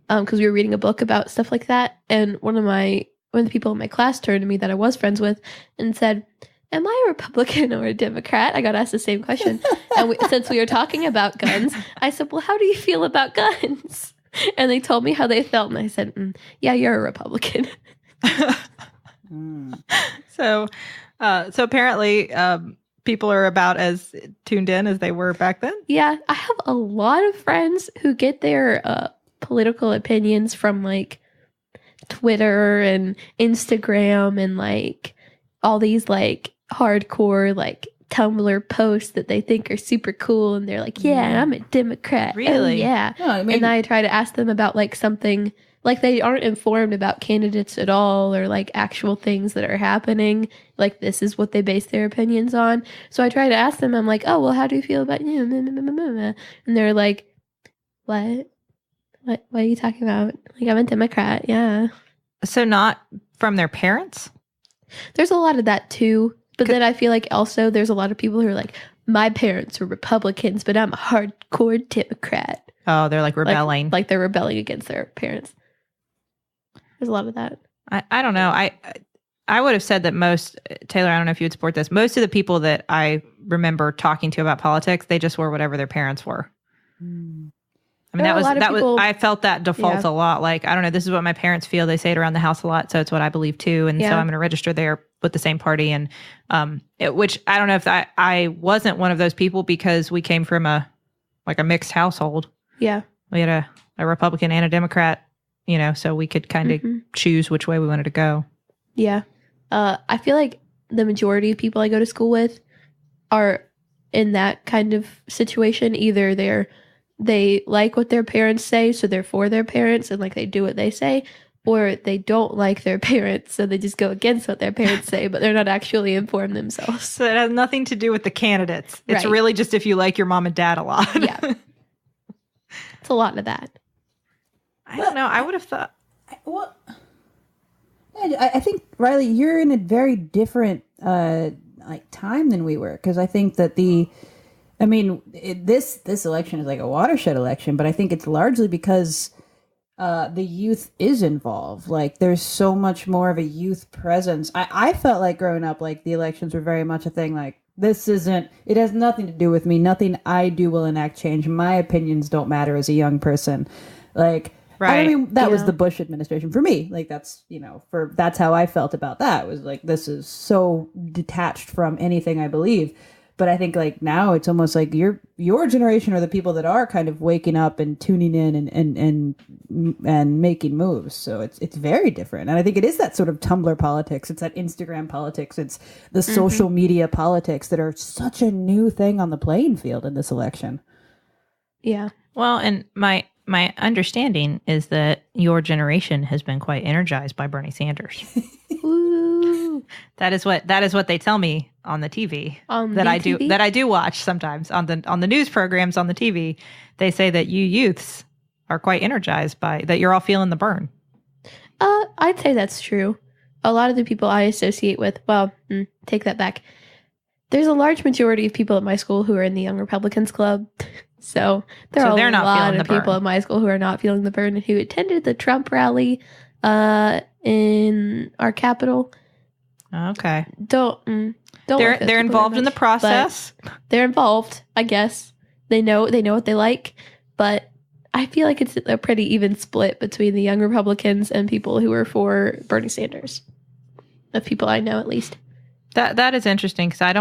because we were reading a book about stuff like that, and one of the people in my class turned to me that I was friends with and said, am I a Republican or a Democrat? I got asked the same question. And since we were talking about guns, I said, well, how do you feel about guns? And they told me how they felt. And I said, yeah, you're a Republican. So apparently people are about as tuned in as they were back then. Yeah. I have a lot of friends who get their political opinions from like Twitter and Instagram and like all these like hardcore like Tumblr posts that they think are super cool and they're like, yeah, I'm a Democrat. Really? Oh, yeah. No, I mean, and I try to ask them about like something like they aren't informed about candidates at all or like actual things that are happening. Like this is what they base their opinions on. So I try to ask them, I'm like, oh, well, how do you feel about you? And they're like, what are you talking about? Like, I'm a Democrat. Yeah. So not from their parents? There's a lot of that too. But then I feel like also there's a lot of people who are like, my parents were Republicans, but I'm a hardcore Democrat. Oh, they're like rebelling. Like they're rebelling against their parents. There's a lot of that. I don't know. I would have said that Taylor, I don't know if you would support this. Most of the people that I remember talking to about politics, they just were whatever their parents were. I mean, I felt that default a lot. Like, I don't know, this is what my parents feel. They say it around the house a lot. So it's what I believe too. And so I'm going to register there with the same party. And which I don't know if I wasn't one of those people because we came from a mixed household. Yeah. We had a Republican and a Democrat, so we could kind of choose which way we wanted to go. Yeah. I feel like the majority of people I go to school with are in that kind of situation. Either they like what their parents say, so they're for their parents and like they do what they say, or they don't like their parents, so they just go against what their parents say, but they're not actually informed themselves. So it has nothing to do with the candidates. It's really just if you like your mom and dad a lot. Yeah. It's a lot of that. I don't know. I would have thought. Well, I think, Rileigh, you're in a very different time than we were, because I think that this election is like a watershed election, but I think it's largely because the youth is involved. Like, there's so much more of a youth presence. I felt like growing up, like, the elections were very much a thing like, it has nothing to do with me. Nothing I do will enact change. My opinions don't matter as a young person. Like, right. I mean, that was the Bush administration for me. Like, that's, that's how I felt about that. It was like, this is so detached from anything I believe. But I think, like, now it's almost like your generation are the people that are kind of waking up and tuning in and making moves. So it's very different. And I think it is that sort of Tumblr politics. It's that Instagram politics. It's the social media politics that are such a new thing on the playing field in this election. Yeah. Well, and my understanding is that your generation has been quite energized by Bernie Sanders. Ooh. That is what they tell me on the TV that I do watch sometimes on the news programs on the TV. They say that you youths are quite energized by that. You're all feeling the burn. I'd say that's true. A lot of the people I associate with, take that back. There's a large majority of people at my school who are in the Young Republicans Club. So there are a lot of people at my school who are not feeling the burn and who attended the Trump rally in our capital. Okay. They're involved in the process. They're involved, I guess. They know what they like, but I feel like it's a pretty even split between the Young Republicans and people who are for Bernie Sanders. Of people I know, at least. That is interesting because I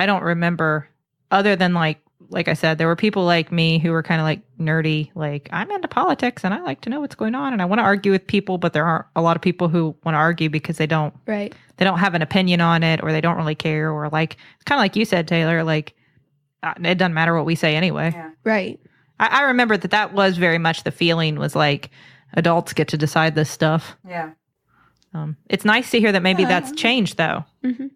don't remember, other than like I said, there were people like me who were kind of like nerdy, like, I'm into politics and I like to know what's going on and I want to argue with people, but there aren't a lot of people who want to argue because they don't have an opinion on it, or they don't really care, or like, kind of like you said, Taylor, like, it doesn't matter what we say anyway. Yeah. Right. I remember that was very much the feeling, was like, adults get to decide this stuff. Yeah. It's nice to hear that maybe that's changed though. Mm-hmm.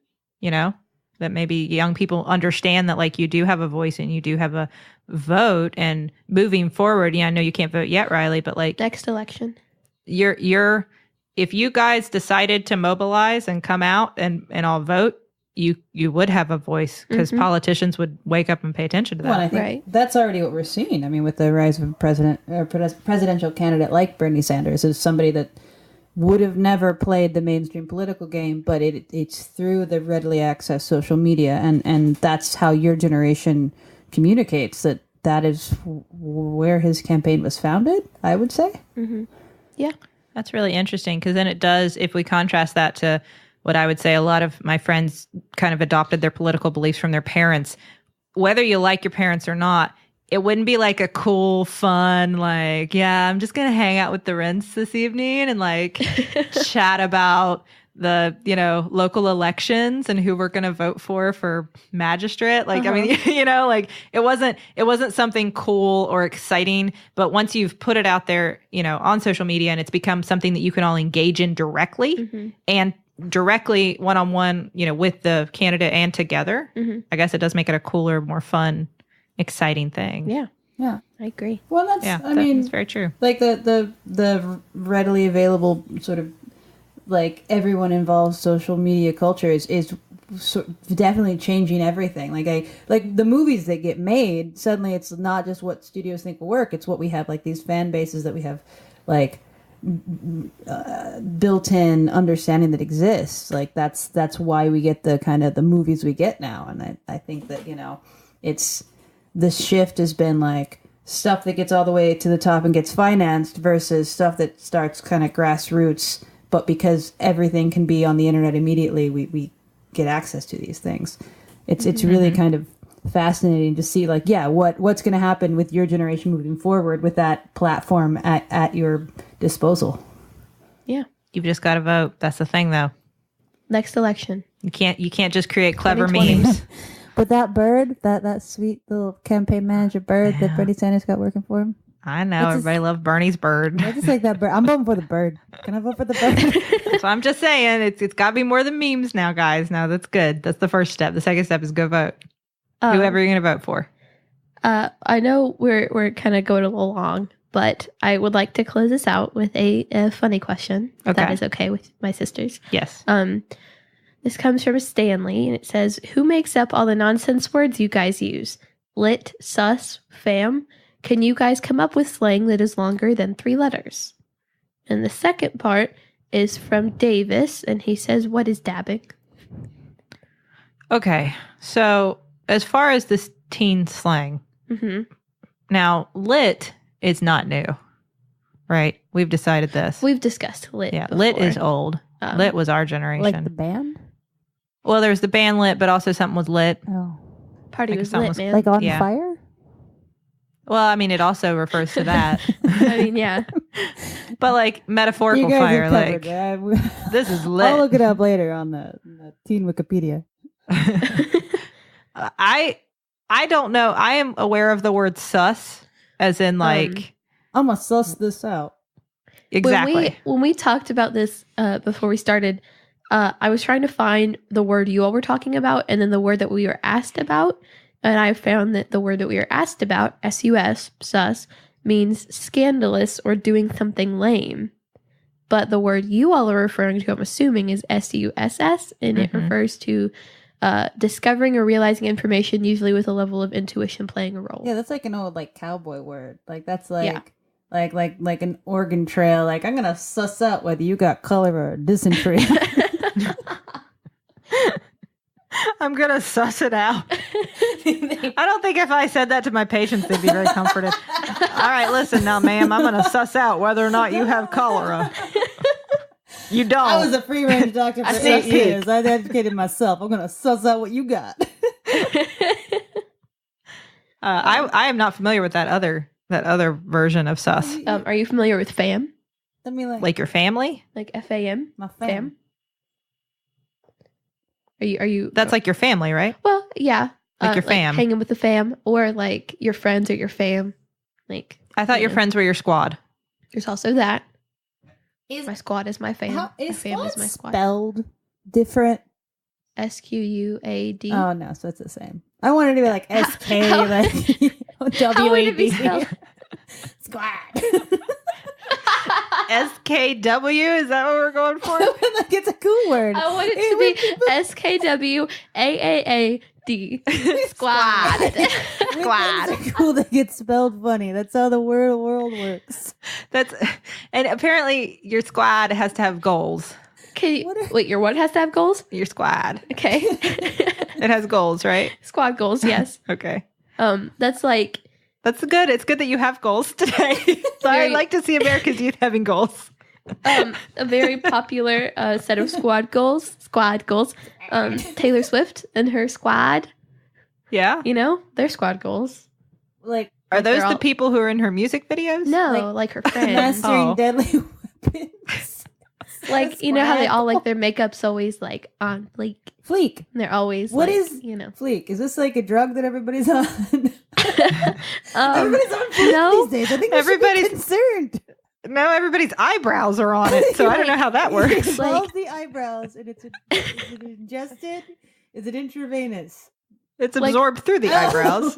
That maybe young people understand that, like, you do have a voice and you do have a vote, and moving forward. I know you can't vote yet, Rileigh, but like next election, if you guys decided to mobilize and come out and all vote, you would have a voice, because politicians would wake up and pay attention to that. Well, I think that's already what we're seeing. I mean, with the rise of a presidential candidate like Bernie Sanders, is somebody that would have never played the mainstream political game, but it's through the readily accessed social media, and that's how your generation communicates. That is where his campaign was founded, I would say. Mm-hmm. Yeah. That's really interesting, because then it does, if we contrast that to what I would say, a lot of my friends kind of adopted their political beliefs from their parents. Whether you like your parents or not, it wouldn't be like a cool, fun, like, yeah, I'm just going to hang out with the Rents this evening and like chat about the, local elections and who we're going to vote for magistrate. Like, I mean, like it wasn't something cool or exciting, but once you've put it out there, on social media, and it's become something that you can all engage in directly and directly one-on-one, with the candidate and together, I guess it does make it a cooler, more fun, exciting thing. Yeah, I agree. Well, that's very true. Like the readily available sort of, like, everyone involved social media culture is definitely changing everything. Like the movies that get made, suddenly it's not just what studios think will work, it's what we have, like these fan bases that we have, like, built-in understanding that exists. Like that's why we get the kind of the movies we get now. And I think that it's, the shift has been like stuff that gets all the way to the top and gets financed versus stuff that starts kind of grassroots, but because everything can be on the internet immediately, we get access to these things. It's really kind of fascinating to see, like, what's going to happen with your generation moving forward with that platform at your disposal. Yeah. You've just got to vote. That's the thing, though. Next election. You can't just create clever memes. But that bird, that sweet little campaign manager bird that Bernie Sanders got working for him. I know. Everybody loves Bernie's bird. I just like that bird. I'm voting for the bird. Can I vote for the bird? So I'm just saying, it's got to be more than memes now, guys. Now that's good. That's the first step. The second step is go vote. Whoever you're going to vote for. I know we're kind of going a little long, but I would like to close this out with a funny question. If that is okay with my sisters. Yes. This comes from Stanley, and it says, "Who makes up all the nonsense words you guys use? Lit, sus, fam? Can you guys come up with slang that is longer than 3 letters?" And the second part is from Davis, and he says, "What is dabbing?" Okay. So as far as this teen slang, now lit is not new, right? We've decided this. We've discussed lit. Yeah, before. lit is old. Lit was our generation. Like the band? Well, there's the band lit, but also something was lit. Oh. Party Like was something lit, was- man. Like on Yeah. fire? Well, I mean, it also refers to that. I mean, yeah. But like metaphorical You guys fire, are like covered. this is I'll lit. look it up later on the teen Wikipedia. I don't know. I am aware of the word sus, as in like I'm going to suss this out. exactly. When we talked about this before we started, I was trying to find the word you all were talking about and then the word that we were asked about. And I found that the word that we were asked about, S-U-S, sus, means scandalous or doing something lame. But the word you all are referring to, I'm assuming, is S-U-S-S, and it refers to discovering or realizing information, usually with a level of intuition playing a role. Yeah, that's like an old like cowboy word. Like that's like like an Oregon Trail. Like I'm gonna suss out whether you got cholera or dysentery. I'm gonna suss it out. I don't think if I said that to my patients, they'd be very comforted. All right, listen now, ma'am. I'm gonna suss out whether or not you have cholera. You don't. I was a free range doctor for I 8 sneak years. I educated myself. I'm gonna suss out what you got. I am not familiar with that other version of sus. Are you familiar with fam? I mean, Like your family? Like F-A-M? my fam. Are you? That's like your family, right? Well, yeah. Like your fam. Hanging with the fam, or like your friends or your fam. Like I thought your friends were your squad. there's also that. My squad is my fam. How My is fam is squad my squad. spelled different? S-Q-U-A-D. Oh no, so it's the same. I wanted to be like S-K, How- like How would it be W-A-D. spelled? Squad. SKW? Is that what we're going for? Like it's a cool word. I want it to be S-K-W-A-A-A-D. Squad. Squad. Words are cool. They get spelled funny. That's how the world works. And apparently your squad has to have goals. Wait, your what has to have goals? Your squad. Okay. It has goals, right? Squad goals, yes. Okay. That's like That's good. It's good that you have goals today. So I'd like to see America's youth having goals. a very popular set of squad goals. Taylor Swift and her squad. Yeah. You know, they're squad goals. Like Are those they're the all- people who are in her music videos? No, like her friends. mastering Oh. deadly weapons. Like, you know how they all like their makeup's always like on fleek. Fleek. And they're always What like, is- you know. Fleek. Is this like a drug that everybody's on? Everybody's on fleek no. these days. I think Everybody's- everybody's concerned. No, everybody's eyebrows are on it, so I don't know how that It works. involves the eyebrows, and is it ingested? Is it intravenous? It's Like- absorbed through the eyebrows.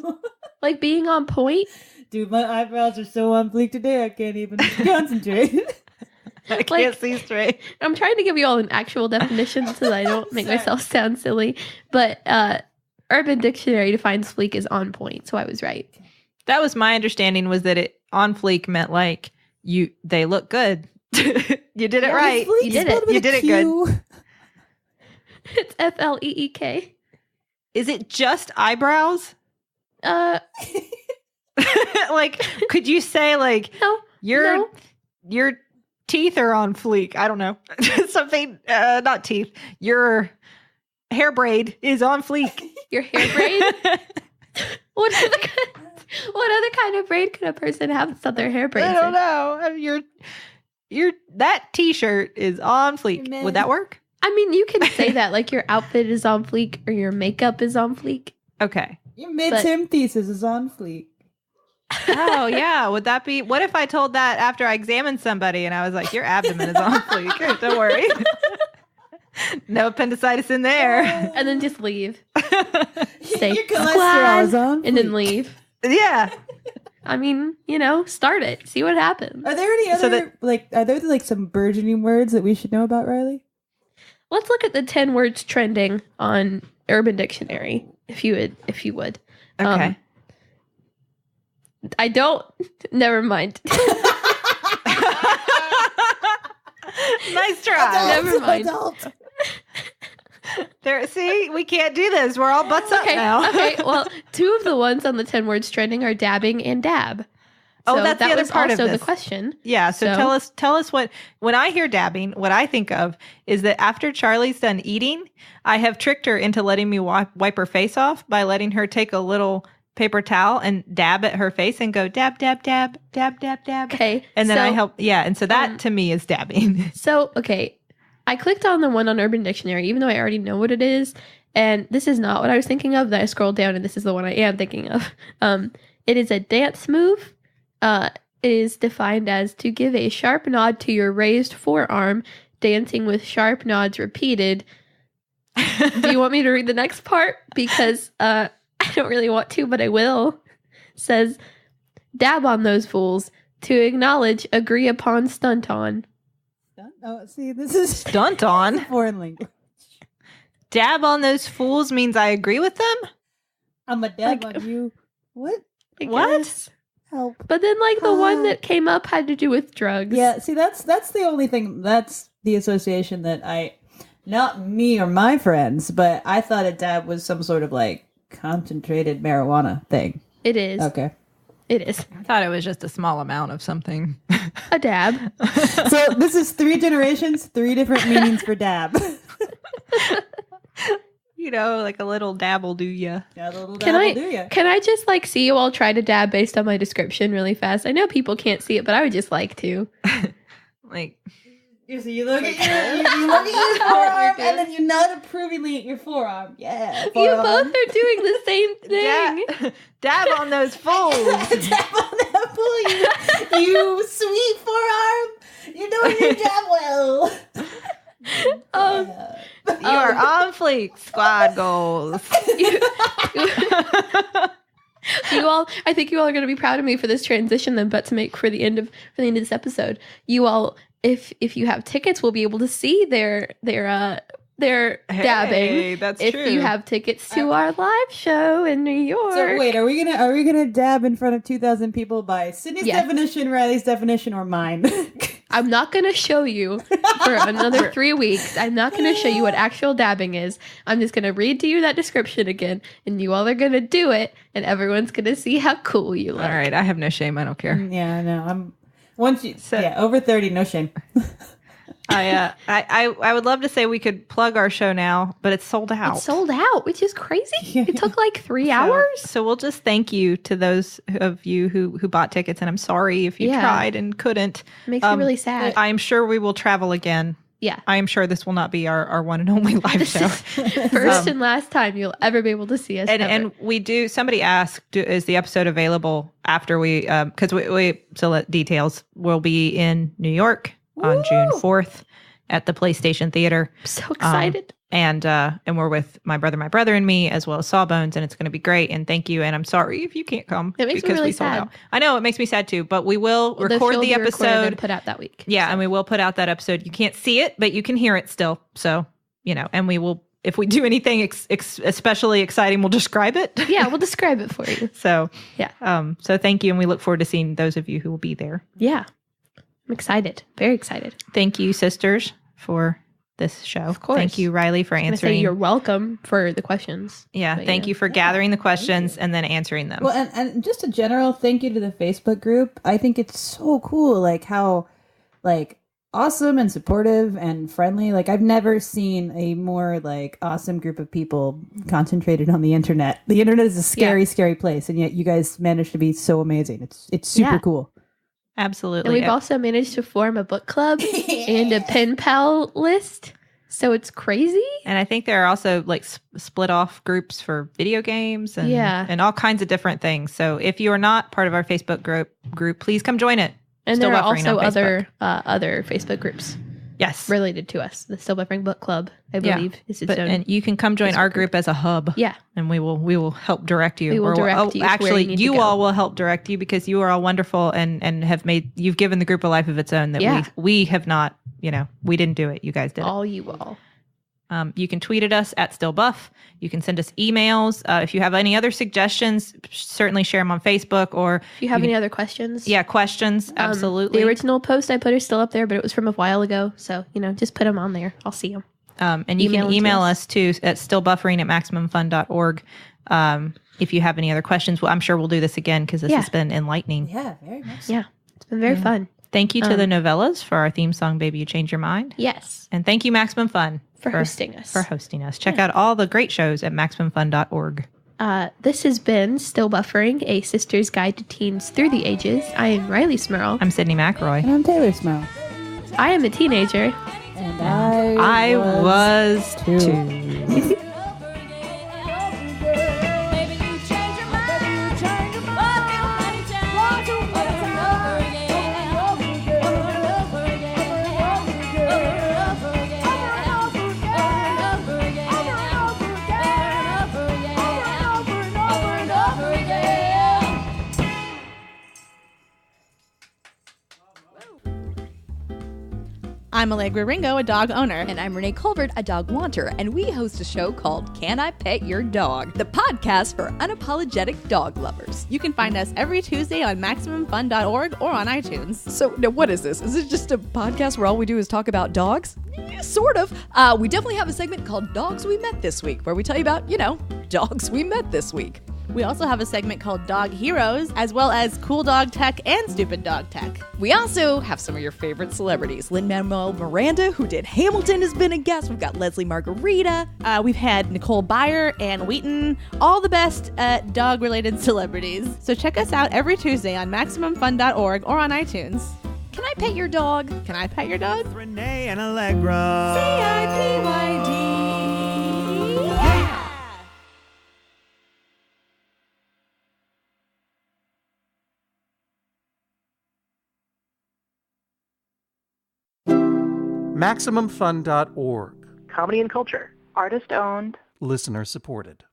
Like being on point. Dude, my eyebrows are so on fleek today, I can't even concentrate. I can't Like- see straight. I'm trying to give you all an actual definition so that I don't make myself sound silly. But Urban Dictionary defines fleek as on point, so I was right. That was my understanding, was that it on fleek meant like they look good. You did it right. Fleek You did spelled it. with You a did it Q. It's F-L-E-E-K. Is it just eyebrows? Like, could you say like No. your teeth are on fleek? I don't know. Something, not teeth. Your hair braid is on fleek. Your hair braid? What other kind of braid could a person have that's not their hair braid? I don't know. Your that t-shirt is on fleek. Man. Would that work? I mean, you can say that like your outfit is on fleek or your makeup is on fleek. Okay. Your midterm thesis is on fleek. Oh, yeah. Would that be... What if I told that after I examined somebody and I was like, your abdomen is on fleek. Don't worry. No appendicitis in there. And then just leave. Say, your cholesterol is on and then leave. Yeah. I mean, start it. See what happens. Are there any other, are there some burgeoning words that we should know about, Rileigh? Let's look at the 10 words trending on Urban Dictionary, if you would. Okay. I don't. Never mind. Nice try. Never mind. There. See, we can't do this. We're all butts up now. Okay. Well, 2 of the ones on the 10 words trending are dabbing and dab. Oh, So that's the other part of also this. the question. Yeah. So tell us what, when I hear dabbing, what I think of is that after Charlie's done eating, I have tricked her into letting me wipe her face off by letting her take a little paper towel and dab at her face and go dab, dab, dab, dab, dab, dab. Okay. And then I help. Yeah. And so that to me is dabbing. So, okay. I clicked on the one on Urban Dictionary, even though I already know what it is. And this is not what I was thinking of. Then I scrolled down and this is the one I am thinking of. It is a dance move. It is defined as to give a sharp nod to your raised forearm, dancing with sharp nods repeated. Do you want me to read the next part? Because I don't really want to, but I will. It says, dab on those fools. To acknowledge, agree upon, stunt on. Oh, see, this is Stunt on. foreign language. Dab on those fools means I agree with them? I'm a dab on you. What? I What? guess. Help. But then, the one that came up had to do with drugs. Yeah, see, that's the only thing. That's the association that not me or my friends, but I thought a dab was some sort of concentrated marijuana thing. It is. Okay. It is. I thought it was just a small amount of something. A dab. So this is 3 generations, 3 different meanings for dab. Like a little dabble do ya. Yeah, the little Can dabble I do ya. can I just see you all try to dab based on my description really fast? I know people can't see it, but I would just like to. So you look at you look at your forearm and then you nod approvingly at your forearm. Yeah. You Forearm. both are doing the same thing. Dab on those fools. Dab on that fool, you sweet forearm. You're doing your job well. You are on fleek. Squad goals. You all, I think you all are going to be proud of me for this transition. Then, but to make for the end of this episode, you all, if you have tickets, will be able to see their dabbing. That's if true. you have tickets to our live show in New York. So wait, are we gonna dab in front of 2,000 people by Sydney's definition, Riley's definition, or mine? I'm not going to show you for another 3 weeks. I'm not going to show you what actual dabbing is. I'm just going to read to you that description again, and you all are going to do it, and everyone's going to see how cool you look. All right, I have no shame. I don't care. Yeah, no, over 30, no shame. I would love to say we could plug our show now, but it's sold out. It's sold out, which is crazy. It took 3 hours. So we'll just thank you to those of you who bought tickets, and I'm sorry if you tried and couldn't. It makes me really sad. I'm sure we will travel again. Yeah. I am sure this will not be our one and only live show. First and last time you'll ever be able to see us. And we do, somebody asked, is the episode available after we, because we still let details, we'll be in New York on June 4th at the PlayStation Theater. I'm so excited. And we're with my brother and me, as well as Sawbones, and it's going to be great. And thank you. And I'm sorry if you can't come. It makes me really sad. Out. I know it makes me sad too, but we will record the episode and put out that week. Yeah, and we will put out that episode. You can't see it, but you can hear it still. So and we will. If we do anything especially exciting, we'll describe it. Yeah, we'll describe it for you. So yeah. So thank you, and we look forward to seeing those of you who will be there. Yeah. I'm excited. Very excited. Thank you, sisters, for this show. Of course. Thank you, Rileigh, for answering. You're welcome for the questions. Yeah. Thank you for gathering the questions and then answering them. Well, and just a general thank you to the Facebook group. I think it's so cool, how awesome and supportive and friendly. I've never seen a more awesome group of people concentrated on the internet. The internet is a scary, scary place, and yet you guys managed to be so amazing. It's super cool. Absolutely. And we've also managed to form a book club and a pen pal list. So it's crazy. And I think there are also like split off groups for video games and all kinds of different things. So if you are not part of our Facebook group, please come join it. And Still there are Buffering also on other Facebook groups. Yes. Related to us. The Still Buffering Book Club, I believe, is its own. And you can come join our group as a hub. Yeah. And we will help direct you. We will direct you. Actually, you all will help direct you because you are all wonderful and you've given the group a life of its own that we have not, we didn't do it. You guys did it. All you all. You can tweet at us at StillBuff. You can send us emails. If you have any other suggestions, certainly share them on Facebook. Or if you have any other questions. Yeah, questions. Absolutely. The original post I put are still up there, but it was from a while ago. So, just put them on there. I'll see them. And you can email us too at stillbuffering@maximumfun.org. If you have any other questions, I'm sure we'll do this again because this has been enlightening. Yeah, very much so. Yeah, it's been very fun. Thank you to the Novellas for our theme song, Baby You Change Your Mind. Yes. And thank you, Maximum Fun. For hosting us. Check out all the great shows at MaximumFun.org. This has been Still Buffering, a sister's guide to teens through the ages. I am Rileigh Smurl. I'm Sydney McRoy. And I'm Taylor Smurl. I am a teenager. And I was too. I'm Allegra Ringo, a dog owner. And I'm Renee Colbert, a dog wanter, and we host a show called Can I Pet Your Dog? The podcast for unapologetic dog lovers. You can find us every Tuesday on MaximumFun.org or on iTunes. So, now what is this? Is it just a podcast where all we do is talk about dogs? Yeah, sort of. We definitely have a segment called Dogs We Met This Week, where we tell you about, dogs we met this week. We also have a segment called Dog Heroes, as well as Cool Dog Tech and Stupid Dog Tech. We also have some of your favorite celebrities. Lin-Manuel Miranda, who did Hamilton, has been a guest. We've got Leslie Margarita. We've had Nicole Byer, Ann Wheaton, all the best dog-related celebrities. So check us out every Tuesday on MaximumFun.org or on iTunes. Can I pet your dog? Can I pet your dog? Renee and Allegra. CIPYD. MaximumFun.org. Comedy and culture. Artist owned. Listener supported.